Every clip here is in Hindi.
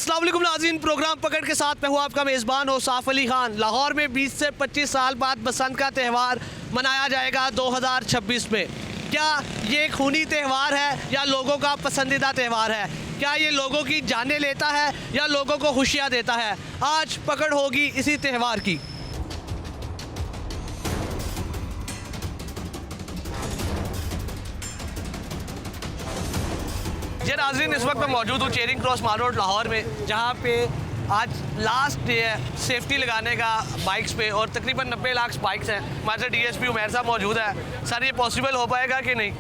अस्सलाम वालेकुम नाज़रीन, प्रोग्राम पकड़ के साथ मैं हूँ आपका मेज़बान औसाफ अली खान। लाहौर में 20 से 25 साल बाद बसंत का त्यौहार मनाया जाएगा 2026 में। क्या ये खूनी त्यौहार है या लोगों का पसंदीदा त्यौहार है? क्या ये लोगों की जानें लेता है या लोगों को खुशियाँ देता है? आज पकड़ होगी इसी त्यौहार की। जी नाज़रीन, इस वक्त मैं मौजूद हूँ चेरिंग क्रॉस माल रोड लाहौर में, जहाँ पे आज लास्ट डे है सेफ्टी लगाने का बाइक्स पे और तकरीबन 90 लाख बाइक्स हैं। हमारे साथ डीएसपी उमैर साहब मौजूद है। सर, ये पॉसिबल हो पाएगा कि नहीं?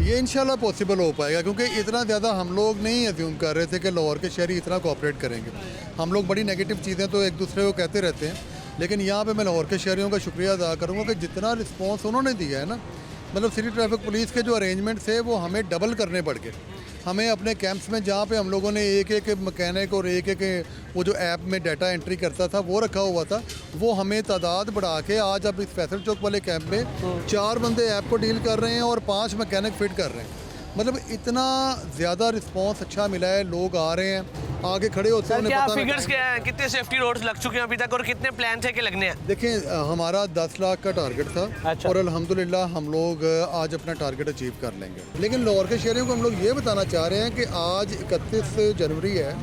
ये इंशाल्लाह पॉसिबल हो पाएगा, क्योंकि इतना ज़्यादा हम लोग नहीं अज्यूम कर रहे थे कि लाहौर के शहरी इतना कोऑपरेट करेंगे। हम लोग बड़ी नेगेटिव चीज़ें तो एक दूसरे को कहते रहते हैं, लेकिन यहाँ पे मैं लाहौर के शहरियों का शुक्रिया अदा करूँगा कि जितना रिस्पॉन्स उन्होंने दिया है ना, मतलब सिटी ट्रैफिक पुलिस के जो अरेंजमेंट्स है वो हमें डबल करने पड़ गए। हमें अपने कैंप्स में, जहाँ पे हम लोगों ने एक एक मैकेनिक और एक एक वो जो ऐप में डाटा एंट्री करता था वो रखा हुआ था, वो हमें तादाद बढ़ा के आज अब इस फैसल चौक वाले कैंप में 4 बंदे ऐप को डील कर रहे हैं और 5 मैकेनिक फिट कर रहे हैं। मतलब इतना ज़्यादा रिस्पांस अच्छा मिला है, लोग आ रहे हैं, आगे खड़े होते हैं। क्या फिगर्स क्या हैं, कितने सेफ्टी रोड्स लग चुके हैं अभी तक और कितने प्लान थे कि लगने हैं? देखिए, हमारा 10 लाख का टारगेट था। अच्छा। और अल्हम्दुलिल्लाह हम लोग आज अपना टारगेट अचीव कर लेंगे। लेकिन लाहौर के शहरियों को हम लोग ये बताना चाह रहे हैं कि आज 31 जनवरी है,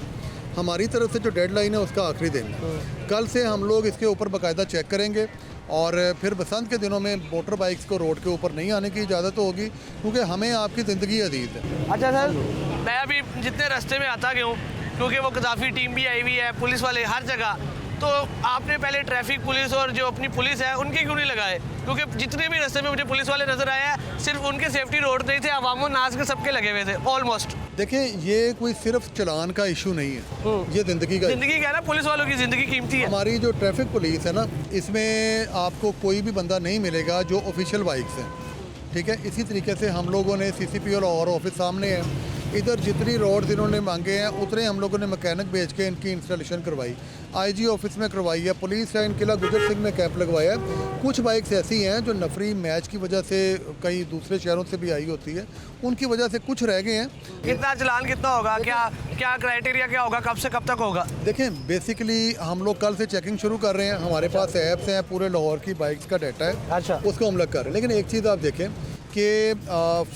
हमारी तरफ से जो डेडलाइन है उसका आखिरी दिन है। कल से हम लोग इसके ऊपर बाकायदा चेक करेंगे और फिर बसंत के दिनों में मोटर बाइक्स को रोड के ऊपर नहीं आने की इजाज़त होगी, क्योंकि हमें आपकी ज़िंदगी अजीज़ है। अच्छा सर, मैं अभी जितने रास्ते में आता गया हूँ, क्योंकि वो कदाफ़ी टीम भी आई हुई है, पुलिस वाले हर जगह, तो आपने पहले ट्रैफिक पुलिस और जो अपनी पुलिस है उनके क्यों नहीं लगाए? क्योंकि जितने भी रास्ते में मुझे पुलिस वाले नज़र आए हैं, सिर्फ उनके सेफ्टी रोड नहीं थे, अवामो नाज के सबके लगे हुए थे ऑलमोस्ट। देखिए, ये कोई सिर्फ चलान का इशू नहीं है, ये ज़िंदगी का ज़िंदगी क्या है ना, पुलिस वालों की ज़िंदगी कीमती है। हमारी जो ट्रैफिक पुलिस है ना, इसमें आपको कोई भी बंदा नहीं मिलेगा जो ऑफिशियल बाइक्स हैं, ठीक है। इसी तरीके से हम लोगों ने CCP और ऑफिस सामने है, इधर जितनी रोड्स इन्होंने मांगे हैं उतने हम लोगों ने मैकेनिक भेज के इनकी इंस्टॉलेशन करवाई। IG ऑफिस में करवाई है, पुलिस लाइन किला गुजर सिंह में कैंप लगवाया है। कुछ बाइक्स ऐसी हैं जो नफरी मैच की वजह से कई दूसरे शहरों से भी आई होती है, उनकी वजह से कुछ रह गए हैं। कितना चलान कितना होगा, क्या क्राइटेरिया क्या होगा, कब से कब तक होगा? देखें, बेसिकली हम लोग कल से चेकिंग शुरू कर रहे हैं। हमारे पास ऐप्स हैं, पूरे लाहौर की बाइक्स का डाटा है। अच्छा। उसको हम लग कर रहे हैं। लेकिन एक चीज़ आप देखें कि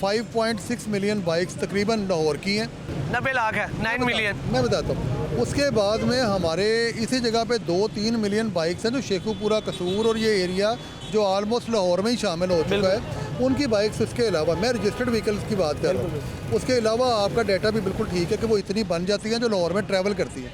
5.6 मिलियन बाइक्स तकरीबन लाहौर की हैं। 90 लाख है, 9 मिलियन। मैं बताता हूँ। उसके बाद में हमारे इसी जगह पे 2-3 मिलियन बाइक्स हैं जो शेखुपुरा, कसूर और ये एरिया जो ऑलमोस्ट लाहौर में ही शामिल हो चुका है, उनकी बाइक्स। इसके अलावा मैं रजिस्टर्ड व्हीकल्स की बात कर रहा हूँ। उसके अलावा आपका डाटा भी बिल्कुल ठीक है कि वो इतनी बन जाती हैं जो लाहौर में ट्रैवल करती हैं।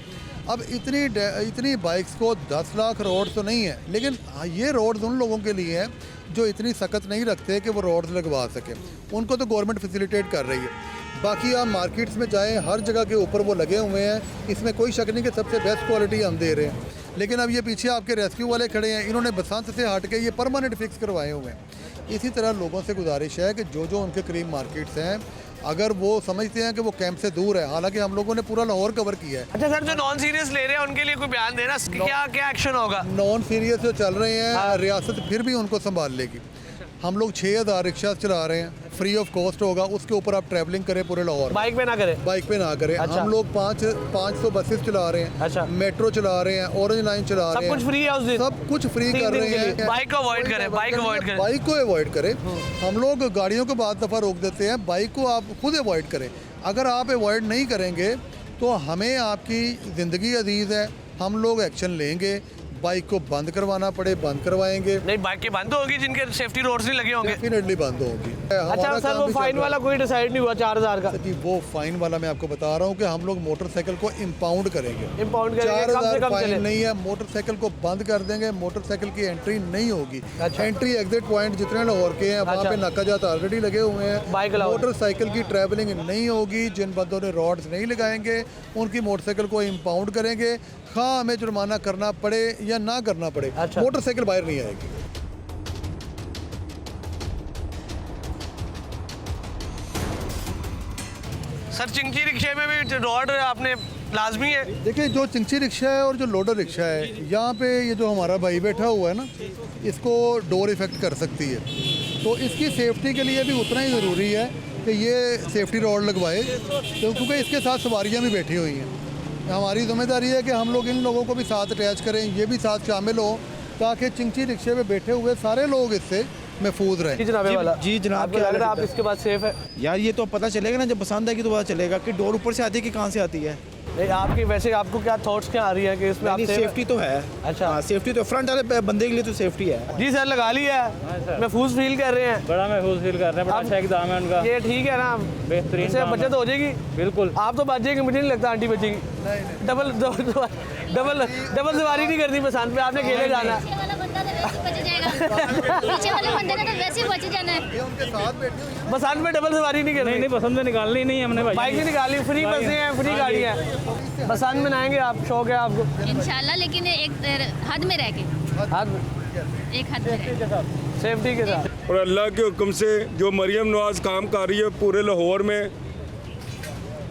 अब इतनी बाइक्स को 10 लाख रोड तो नहीं है, लेकिन ये रोड्स उन लोगों के लिए हैं जो इतनी सख्त नहीं रखते कि वो रोड्स लगवा सकें, उनको तो गवर्नमेंट फैसिलिटेट कर रही है। बाकी आप मार्केट्स में जाएं, हर जगह के ऊपर वो लगे हुए हैं, इसमें कोई शक नहीं कि सबसे बेस्ट क्वालिटी हम दे रहे हैं। लेकिन अब ये पीछे आपके रेस्क्यू वाले खड़े हैं, इन्होंने बसंत से हट के ये परमानेंट फिक्स करवाए हुए हैं। इसी तरह लोगों से गुजारिश है कि जो जो उनके करीब मार्केट्स हैं, अगर वो समझते हैं कि वो कैंप से दूर है, हालांकि हम लोगों ने पूरा लाहौर कवर किया है। अच्छा सर, जो नॉन सीरियस ले रहे हैं उनके लिए कोई बयान देना, क्या एक्शन होगा? नॉन सीरियस जो चल रहे हैं, रियासत फिर भी उनको संभाल लेगी। हम लोग 6000 रिक्शा चला रहे हैं, फ्री ऑफ कॉस्ट होगा। उसके ऊपर आप ट्रैवलिंग करें पूरे लाहौर, बाइक पे ना करें, बाइक पे ना करें। अच्छा। हम लोग 500 बसेस चला रहे हैं। अच्छा। मेट्रो चला रहे हैं, ऑरेंज लाइन चला रहे हैं, सब कुछ फ्री है उस दिन, सब कुछ फ्री कर रहे हैं। बाइक को अवॉइड करें, बाइक को अवॉइड करें। हम लोग गाड़ियों को बाद दफ़ा रोक देते हैं, बाइक को आप खुद अवॉइड करें। अगर आप अवॉइड नहीं करेंगे तो हमें आपकी ज़िंदगी अजीज़ है, हम लोग एक्शन लेंगे। बाइक को बंद करवाना पड़े बंद करवाएंगे। नहीं, बाइक बंद होगी जिनके सेफ्टी रोड्स नहीं लगे होंगे, डेफिनेटली बंद होगी। अच्छा सर, वो फाइन वाला कोई डिसाइड नहीं हुआ 4000 का? जी, वो फाइन वाला मैं आपको बता रहा हूँ कि हम लोग मोटरसाइकिल को इम्पाउंड करेंगे। 4000 फाइन नहीं है, मोटरसाइकिल को बंद कर देंगे, मोटरसाइकिल की एंट्री नहीं होगी। अच्छा। एंट्री एग्जिट पॉइंट जितने लाहौर के हैं वहाँ पे नाकाजात ऑलरेडी लगे हुए हैं। मोटरसाइकिल की ट्रैवलिंग नहीं होगी। जिन बंदों ने रॉड्स नहीं लगाएंगे उनकी मोटरसाइकिल को इम्पाउंड करेंगे, हाँ हमें जुर्माना करना पड़े या ना करना पड़े। अच्छा। मोटरसाइकिल बाहर नहीं आएगी। सर, चिंची रिक्शे में भी रॉड आपने लाजमी है? देखिए, जो चिंची रिक्शा है और जो लोडर रिक्शा है, यहाँ पे ये जो हमारा भाई बैठा हुआ है ना, इसको डोर इफेक्ट कर सकती है, तो इसकी सेफ्टी के लिए भी उतना ही ज़रूरी है कि ये सेफ्टी रॉड लगवाए, क्योंकि इसके साथ सवारियाँ भी बैठी हुई हैं। हमारी जिम्मेदारी है कि हम लोग इन लोगों को भी साथ अटैच करें, ये भी साथ शामिल हो, ताकि चिंची रिक्शे पे बैठे हुए सारे लोग इससे महफूज रहें। जी जनाब वाला, जी जनाब, आपको लग रहा है आप इसके बाद सेफ है? यार ये तो पता चलेगा ना, जब पसंद आएगी तो पता चलेगा कि डोर ऊपर से आती है कि कहाँ से आती है। नहीं, आपकी वैसे आपको क्या थॉट्स क्या आ रही है कि इसमें आप safe है? सेफ्टी तो है। अच्छा। हाँ, सेफ्टी तो फ्रंट वाले बंदे के लिए तो सेफ्टी है। जी सर, लगा लिया है, महफूज फील कर रहे हैं? बड़ा महफूज फील कर रहे हैं, बड़ा अच्छा एग्जाम है उनका, ये ठीक है ना, बेहतरीन इससे काम बचत है। हो जाएगी। बिल्कुल। आप तो बच जाएंगे, मुझे नहीं लगता आंटी बचेगी। डबल डबल सवारी नहीं करनी पसंद पे, आपने अकेले जाना है। पीछे वाला बंदा तो वैसे बच जाएगा, पीछे वाले बंदे का तो वैसे ही बच जाना है। ये उनके साथ बैठे हुए हैं। बसंत में डबल सवारी नहीं करनी। नहीं पसंद में निकालनी नहीं हमने भाई। बाइक नहीं निकाली, फ्री बसें हैं, फ्री गाड़ियाँ हैं। बसंत में आएंगे आप, शौक है आपको? इंशाल्लाह, लेकिन एक हद में रह के, हाँ, एक हद में रह के। सेफ्टी के साथ। और अल्लाह के हुक्म से जो मरियम नवाज काम कर रही है पूरे लाहौर में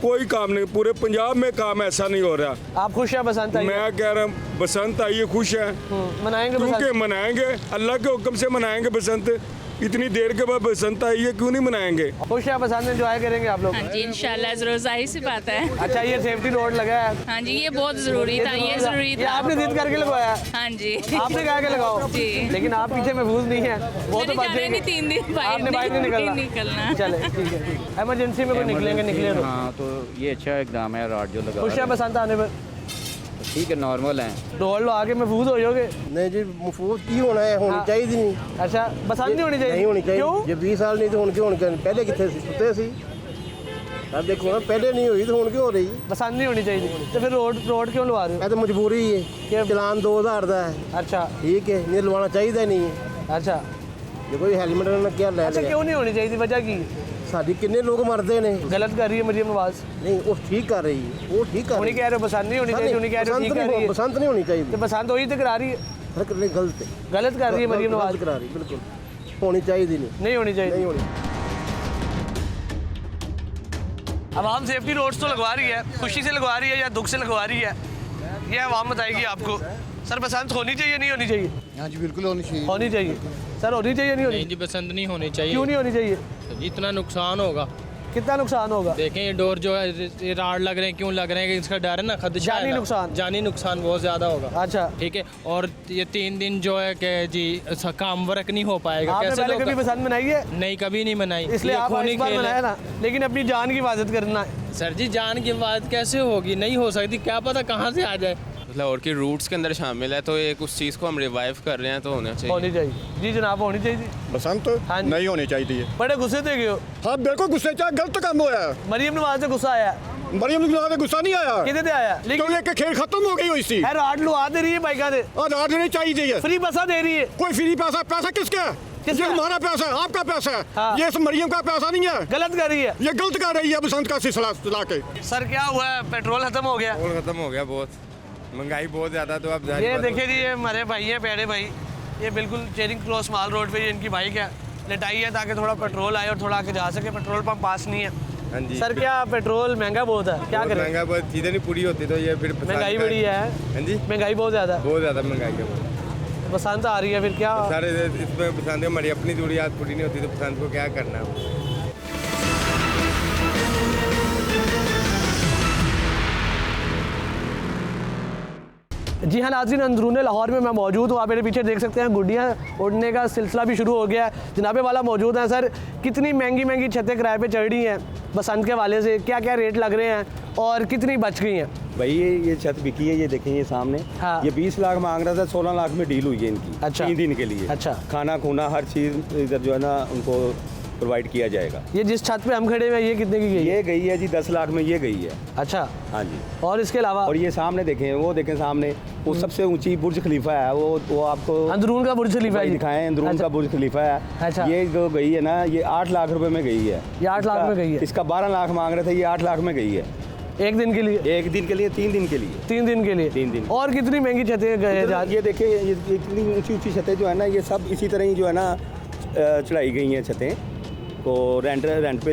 कोई काम नहीं, पूरे पंजाब में काम ऐसा नहीं हो रहा। आप खुश हैं बसंत आई है? मैं कह रहा हूँ बसंत आई है, खुश है मनाएंगे क्योंकि बसंत? मनाएंगे, अल्लाह के हुक्म से मनाएंगे बसंत। इतनी देर के बाद बसंत आई है, क्यों नहीं मनाएंगे? खुश है बसंत, एंजॉय करेंगे आप लोग? हाँ जी, इंशाल्लाह जरूर, जाहिर सी बात है। अच्छा, ये सेफ्टी रोड लगा है? हाँ जी, ये बहुत जरूरी था, ये जरूरी ये था। आपने जिद करके लगवाया है? हाँ जी, आपने कहा के लगाओ जी। लेकिन आप पीछे महफूज नहीं है, वो तो मैंने बच जाना जाएंगे। नहीं 3 दिन बाहर, आपने बाइक नहीं नहीं निकलना? निकलना। चले, ठीक है, ठीक है। इमरजेंसी में कोई निकलेंगे, निकले तो। हाँ, तो ये अच्छा एकदम है, रात जो लगा खुश है बसंत आने पर? ठीक है, नॉर्मल है। दौड़ लो आगे, महफूज हो जाओगे। नहीं जी, महफूज की होना है, होनी हाँ। चाहिए नहीं। अच्छा, बसंत नहीं होनी चाहिए? नहीं होनी चाहिए। क्यों? ये 20 साल नहीं तो होने क्यों, पहले कितने सुते सी। अब देखो ना, पहले नहीं हुई तो होने क्यों हो रही? बसंत नहीं होनी चाहिए तो फिर रोड क्यों लगा रहे हो? ये तो मजबूरी है, क्या? चलान 2000 का है। अच्छा ठीक है, नहीं लवाना चाहिए नहीं है। अच्छा ये कोई हेलमेट ना क्या ले अच्छा, लिया। क्यों नहीं होनी चाहिए थी, वजह की? साडी कितने लोग मरते ने। गलत कर रही है मरियम नवाज। नहीं, वो ठीक कर रही है, वो ठीक कर उन्हीं रही कह रहे हो बसंत नहीं होनी चाहिए, उन्हीं कह रहे हो ठीक कर रही है। बसंत नहीं होनी चाहिए। तो बसंत वही तो करा रही है, फर्क नहीं, गलत है, गलत कर रही है मरियम नवाज। गलत करा रही, बिल्कुल होनी चाहिए नहीं। नहीं होनी नहीं चाहिए। होनी। अवाम सेफ्टी रोड्स तो लगवा रही है, खुशी से लगवा रही है या दुख से लगवा रही है, ये अवाम बताएगी आपको। सर बसंत होनी चाहिए, नहीं होनी चाहिए? हाँ जी, बिल्कुल होनी चाहिए। होनी चाहिए। सर होनी चाहिए, नहीं होनी? नहीं जी, पसंद नहीं होनी चाहिए। क्यों नहीं होनी चाहिए? इतना नुकसान होगा। कितना नुकसान होगा? देखें ये डोर जो है, ये राड लग रहे हैं, क्यों लग रहे हैं कि इसका डर है ना, खदशा है जानी ना। नुकसान? जानी नुकसान बहुत ज़्यादा होगा। अच्छा, ठीक है, और ये 3 दिन जो है कि जी काम वर्क नहीं हो पाएगा। आपने कैसे पहले लोग- कभी बसंत मनाई है? नहीं, कभी नहीं मनाई, इसलिए ये आप खूनी इस बार खेल है। मनाया ना, लेकिन अपनी जान की हिफाजत करना है। सर जी, जान की बात कैसे होगी? नहीं हो सकती, क्या पता कहाँ से आ जाए। लाहौर की रूट्स के अंदर शामिल है, तो एक उस चीज़ को हम रिवाइव कर रहे हैं, तो होना चाहिए। होनी चाहिए। जी जनाब, होनी चाहिए थी। बसंत हाँ जी। नहीं होनी चाहिए। बड़े गुस्से थे क्यों? हाँ बिल्कुल, गुस्से चाहे गलत काम होया है। मरियम नवाज से गुस्सा आया? मरियम नवाज का गुस्सा नहीं आया, कितने से आया? लेकिन क्योंकि एक खेल खत्म हो गई हुई सी। है राड लुआ दे रही है बाइका दे, और रात नहीं चाहिए। फ्री बसा दे रही है। कोई फ्री पैसा, पैसा किसका है? किसका? ये हमारा पैसा है, आपका पैसा है। हाँ। ये इस मरियम का पैसा नहीं है, गलत कर रही है। ये गलत कर रही है बसंत का सिलसिला चला के। सर क्या हुआ है, पेट्रोल खत्म हो गया? पेट्रोल खत्म हो गया, बहुत महंगाई बहुत ज़्यादा, तो अब ये देखिए जी, ये हमारे भाई हैं पेड़े भाई, ये बिल्कुल चेरिंग क्रॉस माल रोड पे ये इनकी बाइक है, लेटाई है ताकि थोड़ा पेट्रोल आए और थोड़ा आके जा सके। पेट्रोल पंप पास नहीं है। हाँ जी। सर क्या पेट्रोल महंगा बहुत है, क्या बहुत करें? महंगा, बहुत चीज़ें नहीं पूरी होती, तो ये फिर महंगाई बड़ी है। हाँ जी, महंगाई बहुत ज़्यादा है, बहुत ज़्यादा महंगाई है। बसंत आ रही है, फिर क्या? सारे इसमें पसंद है, हमारी अपनी ज़रूरियात पूरी नहीं होती, तो पसंद को क्या करना है? जी हाँ नाज़रीन, अंदरून लाहौर में मैं मौजूद हूँ। आप मेरे पीछे देख सकते हैं गुड्डियाँ उड़ने का सिलसिला भी शुरू हो गया है। जनाबे वाला मौजूद है। सर कितनी महंगी महंगी छतें किराए पे चढ़ रही हैं बसंत के वाले से, क्या क्या रेट लग रहे हैं और कितनी बच गई हैं? भाई ये छत बिकी है, ये देखें ये सामने। हाँ। ये 20 लाख मांग रहा था, 16 लाख में डील हुई है इनकी। अच्छा। 3 दिन के लिए। अच्छा। खाना खूना हर चीज़ इधर जो है ना उनको प्रोवाइड किया जाएगा। ये जिस छत पे हम खड़े हुए हैं ये कितने की गई है? ये गई है जी 10 लाख में, ये गई है। अच्छा, हाँ जी। और इसके अलावा और ये सामने देखें, वो देखें सामने, वो सबसे ऊंची बुर्ज खलीफा है, वो आपको अंदरून का बुर्ज खलीफा है? दिखाएं, अंदरून अच्छा। का बुर्ज खलीफा है। अच्छा। ये जो गई है ना, ये 8 लाख रुपए में गई है। ये 8 लाख में गई है? इसका 12 लाख मांग रहे थे, ये 8 लाख में गई है। एक दिन के लिए? 1 दिन के लिए, 3 दिन के लिए। 3 दिन के लिए? 3 दिन। और कितनी महंगी छतें गए? ये देखिए, ये इतनी ऊंची ऊंची छतें जो है ना, ये सब इसी तरह ही जो है ना चढ़ाई गई हैं छतें को, रेंट पे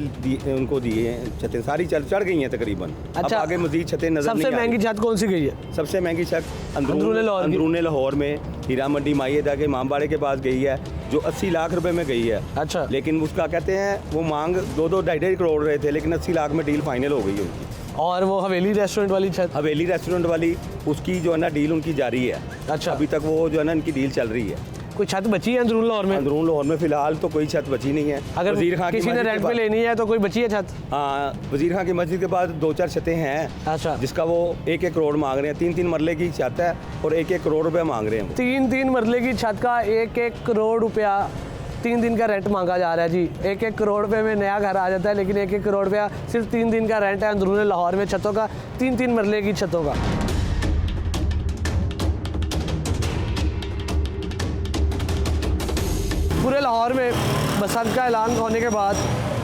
उनको दिए हैं छतें, सारी चढ़ गई हैं तकरीबन। अच्छा। अब आगे मजीद छतें नजर नहीं सबसे आ रही। महंगी छत कौन सी गई है? सबसे महंगी छत अंदरून लाहौर में हीरा मंडी माइएदा के इमामबाड़े के पास गई है, जो 80 लाख रुपए में गई है। अच्छा। लेकिन उसका कहते हैं वो मांग 2-2 ढाई करोड़ रहे थे, लेकिन 80 लाख में डील फाइनल हो गई उनकी। और वो हवेली रेस्टोरेंट वाली छत? हवेली रेस्टोरेंट वाली उसकी जो है ना डील उनकी जारी है। अच्छा। अभी तक वो जो है ना इनकी डील चल रही है। कोई छत बची है अंदरून लाहौर में? अंदरून लाहौर में फिलहाल तो कोई छत बची नहीं है। अगर वजीर खां की किसी ने मस्जिद के रेंट पे बाद- लेनी है तो कोई बची है छत? हाँ, वजीर खां की मस्जिद के बाद 2-4 छतें हैं। अच्छा। जिसका वो 1-1 करोड़ मांग रहे हैं। 3-3 मरले की छत है और 1-1 करोड़ रुपए मांग रहे हैं वो। 3-3 मरले की छत का 1-1 करोड़ रुपया 3 दिन का रेंट मांगा जा रहा है जी। 1-1 करोड़ रुपए में नया घर आ जाता है, लेकिन 1-1 करोड़ रुपया सिर्फ 3 दिन का रेंट है अंदरून लाहौर में छतों का, 3-3 मरले की छतों का। पूरे लाहौर में बसंत का ऐलान होने के बाद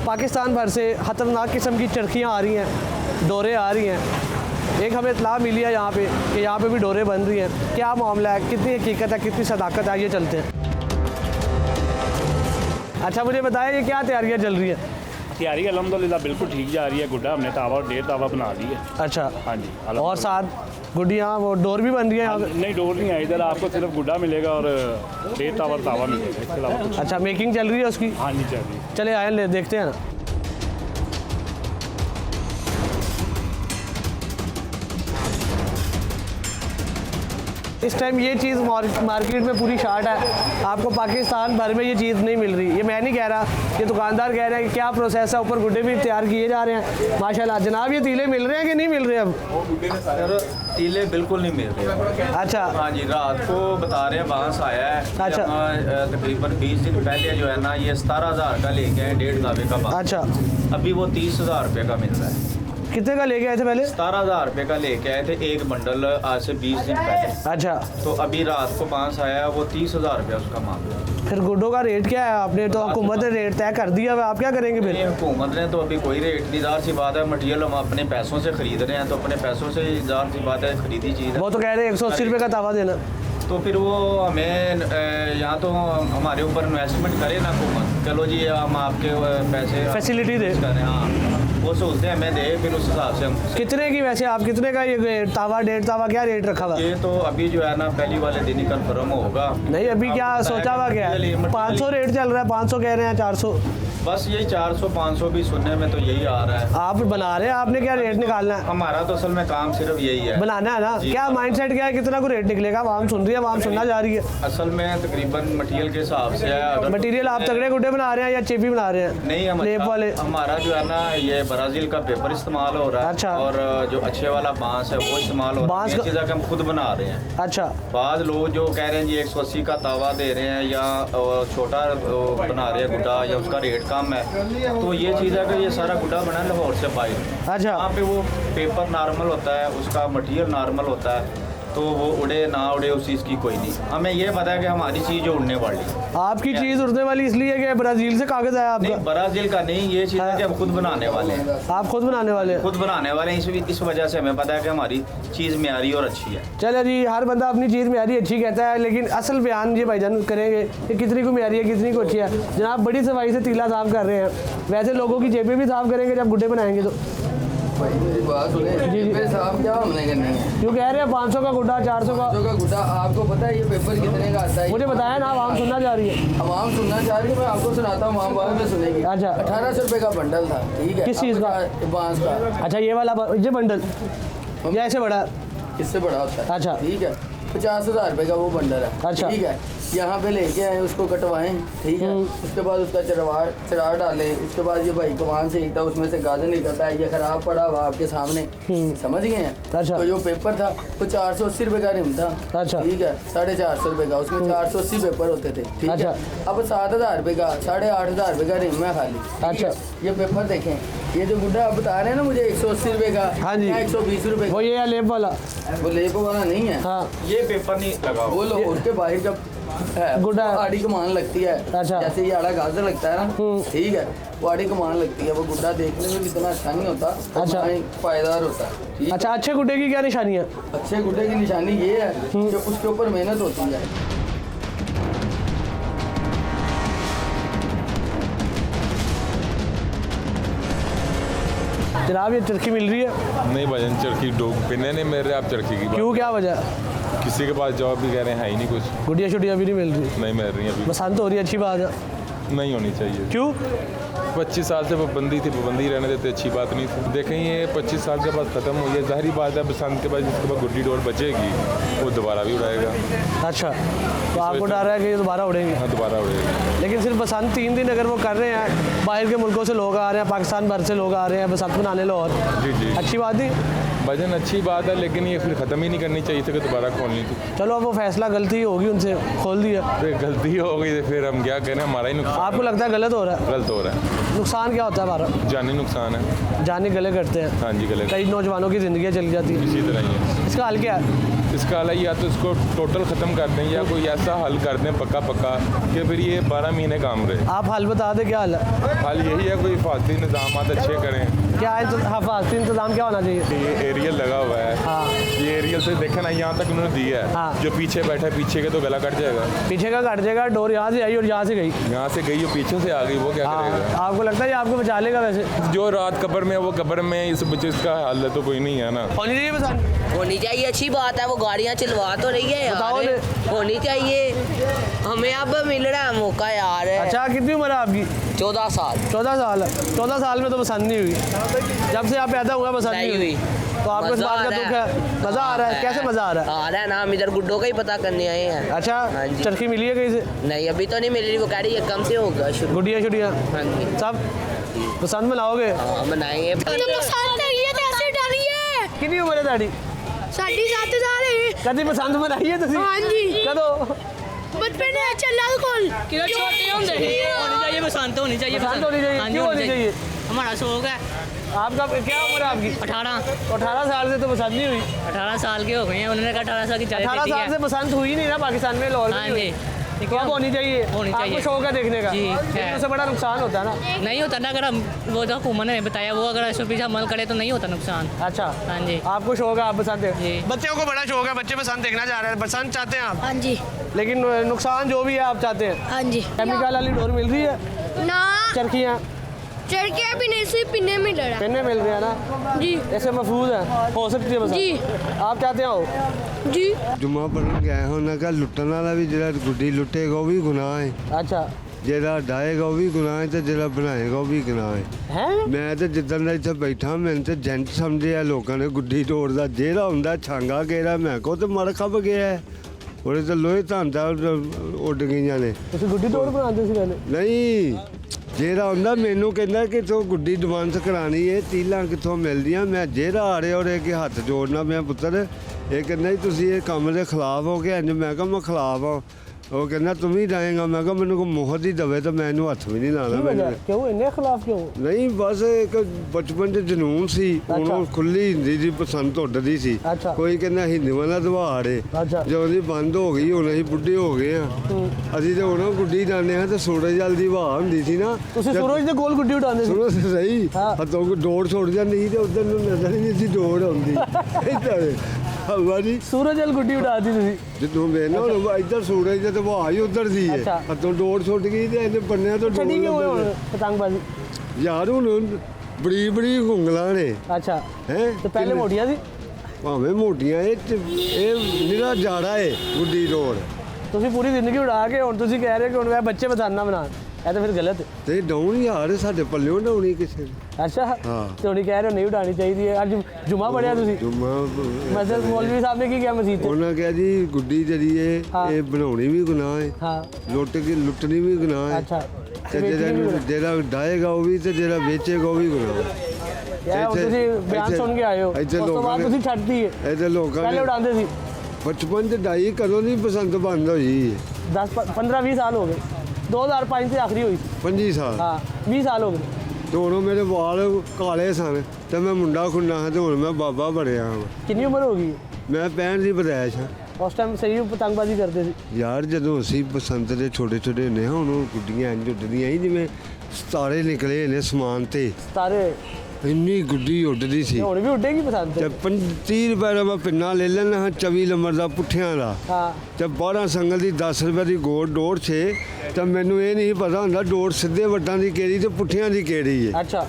पाकिस्तान भर से ख़तरनाक किस्म की चरखियाँ आ रही हैं, डोरें आ रही हैं। एक हमें इत्तला मिली है यहाँ पे कि यहाँ पे भी डोरें बन रही हैं। क्या मामला है, कितनी हकीकत है, कितनी सदाकत है, ये चलते हैं। अच्छा मुझे बताया ये क्या तैयारियाँ चल रही हैं? तैयारी अल्हम्दुलिल्लाह बिल्कुल ठीक जा रही है। गुड्डा हमने तावा और 1.5 तावा बना दी है। अच्छा। हाँ जी। और साथ गुडियाँ वो डोर भी बन रही है यहाँ पे? नहीं, डोर नहीं है इधर, आपको सिर्फ गुड्डा मिलेगा और 1.5 तावा और तावा मिलेगा, इसके अलावा कुछ। अच्छा, मेकिंग चल रही है उसकी? हाँ जी, चल रही है। चले आए ले देखते हैं ना। इस टाइम ये चीज़ मार्केट में पूरी शार्ट है, आपको पाकिस्तान भर में ये चीज़ नहीं मिल रही। ये मैं नहीं कह रहा, ये दुकानदार कह रहे हैं कि क्या प्रोसेस है, ऊपर गुड्डे भी तैयार किए जा रहे हैं। माशाल्लाह जनाब, ये तीले मिल रहे हैं कि नहीं मिल रहे अब? सर तीले बिल्कुल नहीं मिल रहे। अच्छा। हाँ जी, रात को बता रहे हैं बांस आया है। अच्छा। तकरीबन 20 दिन पहले जो है ना ये 17,000 का लेके आए 1.5 गावे का बांस। अच्छा। अभी वो 30,000 रुपये का मिल रहा है। कितने का लेके आए थे पहले? 17,000 रुपये का लेके आए थे एक बंडल आज से 20 दिन पहले। अच्छा। तो अभी रात को बांस आया है, वो 30,000 रुपया उसका मांग रहा है। फिर गुड्डों का रेट क्या है? आपने तो हुकूमत ने रेट तय कर दिया है, आप क्या करेंगे फिर? हुकूमत ने तो अभी कोई रेट नहीं, ज़ाहिर सी बात है मटीरियल हम अपने पैसों से खरीद रहे हैं, तो अपने पैसों से ज़ाहिर सी बात है खरीदी चीज़ है। वो तो कह रहे हैं 180 रुपये का तावा देना। तो फिर वो हमें यहाँ तो हमारे ऊपर इन्वेस्टमेंट करे ना हुकूमत, चलो जी हम आपके पैसे फैसिलिटी दे करें। हाँ, वो सोचते हैं हमें दे, फिर उस हिसाब से हम। कितने की वैसे आप कितने का ये तावा 1.5 तावा क्या रेट रखा हुआ? ये तो अभी जो है ना पहली वाले दिन ही कंफर्म होगा। नहीं अभी क्या सोचा हुआ क्या है? 500 रेट चल रहा है, 500 कह रहे हैं, 400। बस यही 400-500 भी सुनने में तो यही आ रहा है। आप बना रहे हैं, आपने क्या रेट निकालना है? हमारा तो असल में काम सिर्फ यही है, बनाना है ना। क्या माइंडसेट क्या है, कितना को रेट निकलेगा? आवाम सुन रही है, आवाम सुनना जा रही है। असल में तकरीबन मटीरियल के हिसाब से है। मटीरियल आप तगड़े गुड्डे बना रहे हैं या चेपी बना रहे हैं? नहीं, हम लेप वाले। हमारा जो है ना ये ब्राज़ील का पेपर इस्तेमाल हो रहा है। अच्छा। और जो अच्छे वाला बांस है वो इस्तेमाल हो रहा है। ये चीज़ हम खुद बना रहे हैं। अच्छा। बाद लोग जो कह रहे हैं जी 180 का तावा दे रहे हैं या छोटा बना रहे हैं गुड्डा या उसका रेट कम है, तो ये चीज़ है कि ये सारा गुड्डा बना है लाहौर से बाहर। अच्छा। वहाँ पे वो पेपर नॉर्मल होता है, उसका मटीरियल नॉर्मल होता है, तो वो उड़े ना उड़े उस चीज़ की कोई नहीं। हमें ये पता है कि हमारी चीज़ जो उड़ने वाली है। आपकी चीज़ उड़ने वाली इसलिए कि ब्राज़ील से कागज़ आया आपका? नहीं, ब्राज़ील का नहीं, ये चीज़ है कि हम खुद बनाने वाले हैं। आप खुद बनाने वाले हैं? खुद बनाने वाले हैं, इस वजह से हमें पता है कि हमारी चीज़ म्यारी और अच्छी है। चले जी, हर बंदा अपनी चीज़ म्यारी अच्छी कहता है, लेकिन असल बयान ये भाईजान करेंगे कि कितनी को म्यारी है, कितनी को अच्छी है। जनाब बड़ी सफाई से तीला साफ कर रहे हैं, वैसे लोगों की जेबें भी साफ करेंगे जब गुड्डे बनाएंगे तो। मेरी बात सुने, जेबें साफ क्या हमने करनी है? क्यों कह रहे हैं 500 का गुड्डा, 400 का गुड्डा? आपको पता है ये पेपर कितने का आता है? मुझे बताया ना, आवाम सुनना चाह रही है। आवाम सुनना चाह रही है, मैं आपको सुनाता हूँ, आवाम बाद में सुनेगी। अच्छा। 1800 रुपये का बंडल था, ठीक है? किस चीज़ का? बांस का। अच्छा, ये वाला ये बंडल या ऐसे बड़ा? इससे बड़ा होता है। अच्छा। ठीक है, 50,000 रुपये का वो बंडल है। अच्छा। ठीक है, यहाँ पे लेके आए, उसको कटवाएं, ठीक है? उसके बाद उसका चरार डालें, उसके बाद ये भाई कमान से ईटा उसमें से गाजर निकलता है, ये खराब पड़ा हुआ आपके सामने, समझ गए हैं? अच्छा। तो जो पेपर था वो 480 रुपये का रिम था। अच्छा। ठीक है, 450 रुपये का, उसमें 480 पेपर होते थे, ठीक अच्छा। है? अब 7,000 रुपये का, 8,500 रुपये का रिम है खाली। अच्छा। ये पेपर देखें, ये जो गुड्डा आप बता रहे हैं ना मुझे 180 रुपये का, हाँ जी, 120 रुपये वो ये लेप वाला? वो लेप वाला नहीं है। हाँ, ये पेपर नहीं लगा, वो लोग उसके बाहर का गुड्डा आड़ी कमान लगती है। अच्छा। जैसे ये आड़ा गाजर लगता है ना, ठीक है, वो आड़ी कमान लगती है। वो गुड्डा देखने में भी इतना अच्छा नहीं होता। अच्छा। पायदार होता है, ठीक। अच्छा, अच्छे गुड्डे की क्या निशानी है? अच्छे गुड्डे की निशानी ये है कि उसके ऊपर मेहनत होती है। जनाब ये चरखी मिल रही है? नहीं भाईजान, चरखी पिने नहीं मिल रहे। आप चरखी की क्यों, क्या वजह? किसी के पास जवाब भी कह रहे हैं, है ही नहीं कुछ। गुड़िया शुड़िया भी नहीं मिल रही? नहीं मिल रही अभी। बसंत हो रही है, अच्छी बात है। नहीं होनी चाहिए। क्यों? 25 साल से पाबंदी थी, पाबंदी रहने देते अच्छी बात नहीं थी। देखें ये 25 साल के बाद ख़त्म हुई है, ज़ाहिरी बात है बसंत के बाद जिसके बाद गुड्डी डोर बचेगी वो दोबारा भी उड़ाएगा। अच्छा, तो आपको डर है कि ये दोबारा उड़ेंगे? हाँ, दोबारा उड़ेगा। लेकिन सिर्फ बसंत 3 दिन अगर वो कर रहे हैं, बाहर के मुल्कों से लोग आ रहे हैं, पाकिस्तान भर से लोग आ रहे हैं बसंत मनाने लाहौर, जी जी, अच्छी बात ही भजन अच्छी बात है, लेकिन ये फिर ख़त्म ही नहीं करनी चाहिए थी कि दोबारा खोलनी थी। चलो अब वो फैसला गलती होगी, उनसे खोल दिया, फिर गलती हो गई तो फिर हम क्या करें, हमारा ही नुकसान। आपको लगता है गलत हो रहा है? गलत हो रहा है। नुकसान क्या होता है हमारा? जानी नुकसान है, जाने गले करते हैं। हाँ जी, गले कई नौजवानों की ज़िंदगियाँ चली जाती हैं। इसी तरह ही है। इसका हल क्या है? इसका हल या तो इसको टोटल ख़त्म कर दें या कोई ऐसा हल कर दें पक्का कि फिर ये 12 महीने काम रहे। आप हल बता दें, क्या हल है? हल यही है, कोई हिफाजती निज़ाम अच्छे करें। क्या है हिफाजती इंतजाम क्या होना चाहिए? ये एरियल लगा हुआ है, हाँ, ये एरियल से देखें ना, यहाँ तक उन्होंने दिया है। हाँ। जो पीछे बैठा है पीछे के तो गला कट जाएगा, पीछे का कट जाएगा, डोर यहाँ से आई और यहाँ से गई, यहाँ से गई और पीछे से आ गई, वो क्या करेगा? आपको लगता है ये आपको बचा लेगा? वैसे जो रात कब्र में है वो कब्र में, इस बच्चे इसका हल तो कोई नहीं है ना। होनी चाहिए बसंत? होनी चाहिए, अच्छी बात है। वो गाड़ियाँ चलवा तो रही है बताओ यार, होनी चाहिए। हमें अब मिल रहा है मौका यार। अच्छा, कितनी उम्र है आपकी? 14 साल। 14 साल? 14 साल में तो बसंत नहीं हुई, जब से आप पैदा हुआ बसंत नहीं हुई। तो आपको इस बात का दुख है? मज़ा आ रहा है? कैसे मज़ा आ रहा है? आ रहा है ना, हम इधर गुड्डों का ही पता करने आए हैं। अच्छा, चरखी मिली है कहीं से? नहीं, अभी तो नहीं मिल रही, वो कह रही है कम से होगा शुरू। गुड्डियाँ शुडियाँ सब बसंत मनाओगे? हाँ, मनाएंगे। कितनी उम्र है ਤੁਹਾਡੀ? साढ़े 7 साल है। कभी बसंत मनाई है तुसी? हाँ जी। कदों? बचपन में चला कोल छोटे होंगे होनी चाहिए बसंत, होनी चाहिए बसंत होनी चाहिए। क्यों होनी चाहिए? हमारा शौक है। आपका क्या उम्र है आपकी? 18 साल से तो बसंत नहीं हुई? 18 साल के हो गए हैं, उन्होंने कहा 18 साल की 18 साल से बसंत हुई नहीं ना पाकिस्तान में, लाहौर में नहीं हुई। कब होनी चाहिए? आपको शौक है देखने का? लेकिन उससे बड़ा नुकसान होता है ना? नहीं होता ना, अगर हम वो जो हुकूमत ने बताया वो अगर इस पीछे अमल करे तो नहीं होता नुकसान। अच्छा, हाँ जी। आपको शौक है, आप बसंत देख? बच्चों को बड़ा शौक है, बच्चे बसंत देखना चाह रहे हैं, बसंत चाहते हैं आप? हाँ जी। लेकिन नुकसान जो भी है आप चाहते हैं? हाँ जी। केमिकल वाली डोर मिल रही है ना, चरखियाँ चरखियाँ भी नहीं, सिर्फ पिन्ने में डरा। पिन्ने मिल रहे हैं ना जी, ऐसे महफूज है, हो सकती है बसंत जी। आप चाहते हो? जी। जुम्मा पढ़न गए हैं, उन्होंने कहा लुटन वाला भी जो गुड्डी लुटेगा वो भी गुनाह है। अच्छा, ਜਿਹੜਾ ਡਾਏਗਾ ਉਹ ਵੀ ਗੁਨਾਹ ਹੈ ਤੇ ਜਿਹੜਾ ਬਣਾਏਗਾ ਉਹ ਵੀ ਗੁਨਾਹ ਹੈ। ਮੈਂ ਤੇ ਜਿੱਦਣ ਦਾ ਇੱਥੇ ਬੈਠਾ ਮੈਨੂੰ ਤੇ ਜੈਂਟ ਸਮਝਿਆ ਲੋਕਾਂ ਨੇ ਗੁੱਡੀ ਤੋੜਦਾ, ਜਿਹੜਾ ਹੁੰਦਾ ਛਾਂਗਾ ਕਿਹੜਾ ਮੈਂ ਕੋ ਤੇ ਮਰ ਖੱਬ ਗਿਆ ਉਹਦੇ ਤੇ ਲੋਹੇ ਧਾਂਦਾ ਉੱਡ ਗਈਆਂ ਨੇ। ਤੁਸੀਂ ਗੁੱਡੀ ਤੋੜ ਬਣਾਉਂਦੇ ਸੀ ਪਹਿਲੇ? ਨਹੀਂ, ਜਿਹੜਾ ਹੁੰਦਾ ਮੈਨੂੰ ਕਹਿੰਦਾ ਕਿ ਤੂੰ ਗੁੱਡੀ ਡਿਮਾਂਸ ਕਰਾਣੀ ਹੈ, ਤੀਲਾਂ ਕਿੱਥੋਂ ਮਿਲਦੀਆਂ। ਮੈਂ ਜਿਹੜਾ ਆ ਰਿਹਾ ਉਹਦੇ ਅੱਗੇ ਹੱਥ ਜੋੜਨਾ ਪਿਆ, ਪੁੱਤਰ ਇਹ ਕਹਿੰਦਾ ਜੀ ਤੁਸੀਂ ਇਹ ਕੰਮ ਦੇ ਖਿਲਾਫ ਹੋ ਗਏ। ਮੈਂ ਕਿਹਾ ਮੈਂ ਖਿਲਾਫ ਹਾਂ। ਉਹ ਕਹਿੰਦਾ ਤੂੰ ਵੀ ਜਾਏਗਾ। ਮੈਂ ਕਿਹਾ ਮੈਨੂੰ ਕੋਈ ਮੁਹਰ ਹੀ ਦੇਵੇ ਤਾਂ ਮੈਂ ਇਹਨੂੰ ਹੱਥ ਵੀ ਨਹੀਂ ਲਾਣਾ। ਕਿਉਂ ਇੰਨੇ ਖਿਲਾਫ ਕਿਉਂ? ਨਹੀਂ, ਬਸ ਇੱਕ ਬਚਪਨ 'ਚ ਜਨੂਨ ਸੀ, ਹੁਣ ਖੁੱਲੀ ਹਿੰਦੀ ਦੀ ਪਸੰਦ ਉੱਡਦੀ ਸੀ। ਕੋਈ ਕਹਿੰਦਾ ਹਿੰਦੂਆਂ ਦਾ ਤਿਉਹਾਰ ਏ, ਜਦੋਂ ਦੀ ਬੰਦ ਹੋ ਗਈ ਹੁਣ ਅਸੀਂ ਬੁੱਢੇ ਹੋ ਗਏ ਆ। ਅਸੀਂ ਤੇ ਹੁਣ ਗੁੱਡੀ ਡਾਉਂਦੇ ਹਾਂ ਤੇ ਸੂਰਜ ਜਲ ਦੀ ਹਵਾ ਹੁੰਦੀ ਸੀ ਨਾ, ਤੁਸੀਂ ਸੂਰਜ ਦੇ ਗੋਲ ਗੁੱਡੀ ਉਡਾਉਂਦੇ ਸੀ? ਸੁਣੋ ਸਹੀ, ਹੱਥੋਂ ਡੋਰ ਛੁੱਟ ਜਾਂਦੀ ਸੀ ਤੇ ਉਧਰ ਨੂੰ ਨਜ਼ਰ ਹੀ ਨਹੀਂ ਸੀ ਡੋਰ ਆਉਂਦੀ ਇੱਦਾਂ ਹਵਾ ਜੀ। ਸੂਰਜ ਜਲ ਗੁੱਡੀ ਉਡਾਦੀ ਤੁਸੀਂ? ਜਦੋਂ ਵੇਖਣਾ ਹੁਣ ਇੱਧਰ ਸੂਰਜ ਤੇ ਹਵਾ ਹੀ ਉਧਰ ਦੀ ਹੈ, ਹੱਥੋਂ ਡੋਰ ਛੁੱਟ ਗਈ ਤੇ ਇਹਨੇ ਬੰਨਿਆਂ ਤੋਂ ਛੱਡੀ ਕਿਉਂ ਹੁਣ ਪਤੰਗਬਾਜ਼ੀ? ਯਾਰ ਹੁਣ ਬੜੀ ਬੜੀ ਉਂਗਲਾਂ ਨੇ। ਅੱਛਾ ਹੈ ਤੇ ਪਹਿਲੇ ਮੋਟੀਆਂ ਸੀ? ਭਾਵੇਂ ਮੋਟੀਆਂ, ਇਹ ਨਿਰਾ ਜਾੜਾ ਹੈ ਗੁੱਡੀ ਡੋਰ। ਤੁਸੀਂ ਪੂਰੀ ਜ਼ਿੰਦਗੀ ਉਡਾ ਕੇ ਹੁਣ ਤੁਸੀਂ ਕਹਿ ਰਹੇ ਕਿ ਹੁਣ ਮੈਂ ਬੱਚੇ ਬਸਾਨਾ ਬਣਾਉਣ, ਇਹ ਤਾਂ ਫਿਰ ਗਲਤ ਹੈ। ਤੇ ਡਾਉਣ ਯਾਰ ਸਾਡੇ ਪੱਲਿਓਂ ਡਾਉਣੀ ਕਿਸੇ ਨੇ। ਅੱਛਾ, ਹਾਂ ਤੇ ਹੁਣ ਕਹਿ ਰਹੇ ਹੋ ਨਹੀਂ ਉਡਾਣੀ ਚਾਹੀਦੀ ਹੈ। ਅੱਜ ਜੁਮਾ ਪੜਿਆ ਤੁਸੀਂ? ਜੁਮਾ ਮਸਜਿਦ ਮੌਲਵੀ ਸਾਹਿਬ ਨੇ ਕੀ ਕਿਹਾ ਮਸਜਿਦ ਤੇ? ਉਹਨਾਂ ਕਿਹਾ ਜੀ ਗੁੱਡੀ ਜਿਹੜੀ ਹੈ ਇਹ ਬਣਾਉਣੀ ਵੀ ਗੁਨਾਹ ਹੈ, ਲੁੱਟਣੀ ਵੀ ਗੁਨਾਹ ਹੈ। ਅੱਛਾ, ਤੇ ਜਿਹੜਾ ਡਾਏਗਾ ਉਹ ਵੀ ਤੇ ਜਿਹੜਾ ਵੇਚੇਗਾ ਉਹ ਵੀ ਗੁਨਾਹ ਹੈ। ਯਾਰ ਤੁਸੀਂ ਬਿਆਨ ਸੁਣ ਕੇ ਆਏ ਹੋ, ਉਸ ਤੋਂ ਬਾਅਦ ਤੁਸੀਂ ਛੱਡਤੀ ਹੈ? ਇੱਥੇ ਲੋਕਾਂ ਪਹਿਲੇ ਉਡਾਉਂਦੇ ਸੀ? ਬਚਪਨ ਤੇ ਡਾਈ ਕਦੋਂ ਨਹੀਂ ਪਸੰਦ ਬੰਦ ਹੋਈ? 15-20 ਸਾਲ ਹੋ ਗਏ। 2005 ਤੇ ਆਖਰੀ ਹੋਈ ਸੀ। 25 ਸਾਲ? ਹਾਂ, 20 ਸਾਲ ਹੋ ਗਏ। ਦੋਨੋਂ ਮੇਰੇ ਵਾਲ ਕਾਲੇ ਸਨ ਤੇ ਮੈਂ ਮੁੰਡਾ ਖੁੰਨਾ ਹਾਂ ਤੇ ਹੁਣ ਮੈਂ ਬਾਬਾ ਬਣਿਆ ਹਾਂ। ਕਿੰਨੀ ਉਮਰ ਹੋ ਗਈ? ਮੈਂ 65 ਦੀ ਬਦਾਇਸ਼ ਹਾਂ। ਉਸ ਟਾਈਮ ਸਹੀ ਪਤੰਗਬਾਜ਼ੀ ਕਰਦੇ ਸੀ? ਯਾਰ ਜਦੋਂ ਅਸੀਂ ਬਸੰਤ ਦੇ ਛੋਟੇ ਛੋਟੇ ਹੁੰਦੇ ਹਾਂ, ਹੁਣ ਉਹ ਗੁੱਡੀਆਂ ਇੰਝ ਉੱਡਦੀਆਂ ਸੀ ਜਿਵੇਂ ਸਿਤਾਰੇ ਨਿਕਲੇ ਨੇ ਸਮਾਨ ਤੇ। ਸਿਤਾਰੇ? ਇੰਨੀ ਗੁੱਡੀ ਉੱਡਦੀ ਸੀ। ਹੁਣ ਵੀ ਉੱਡੇਗੀ ਬਸੰਤ ਤੇ 30 ਰੁਪਏ ਦਾ ਮੈਂ ਪਿੰਨਾ ਲੈ ਲੈਣਾ ਹਾਂ, 24 ਨੰਬਰ ਦਾ ਪੁੱਠਿਆਂ ਦਾ। ਤੇ 12 ਸੰਗਲ ਦੀ 10 ਰੁਪਏ ਦੀ ਗੋੜ ਡੋਰ 6। ਤੇ ਮੈਨੂੰ ਇਹ ਨਹੀਂ ਪਤਾ ਹੁੰਦਾ ਡੋਰ ਸਿੱਧੇ ਵੱਟਾਂ ਦੀ ਕਿਹੜੀ ਤੇ ਪੁੱਠਿਆਂ ਦੀ ਕਿਹੜੀ ਹੈ। ਅੱਛਾ,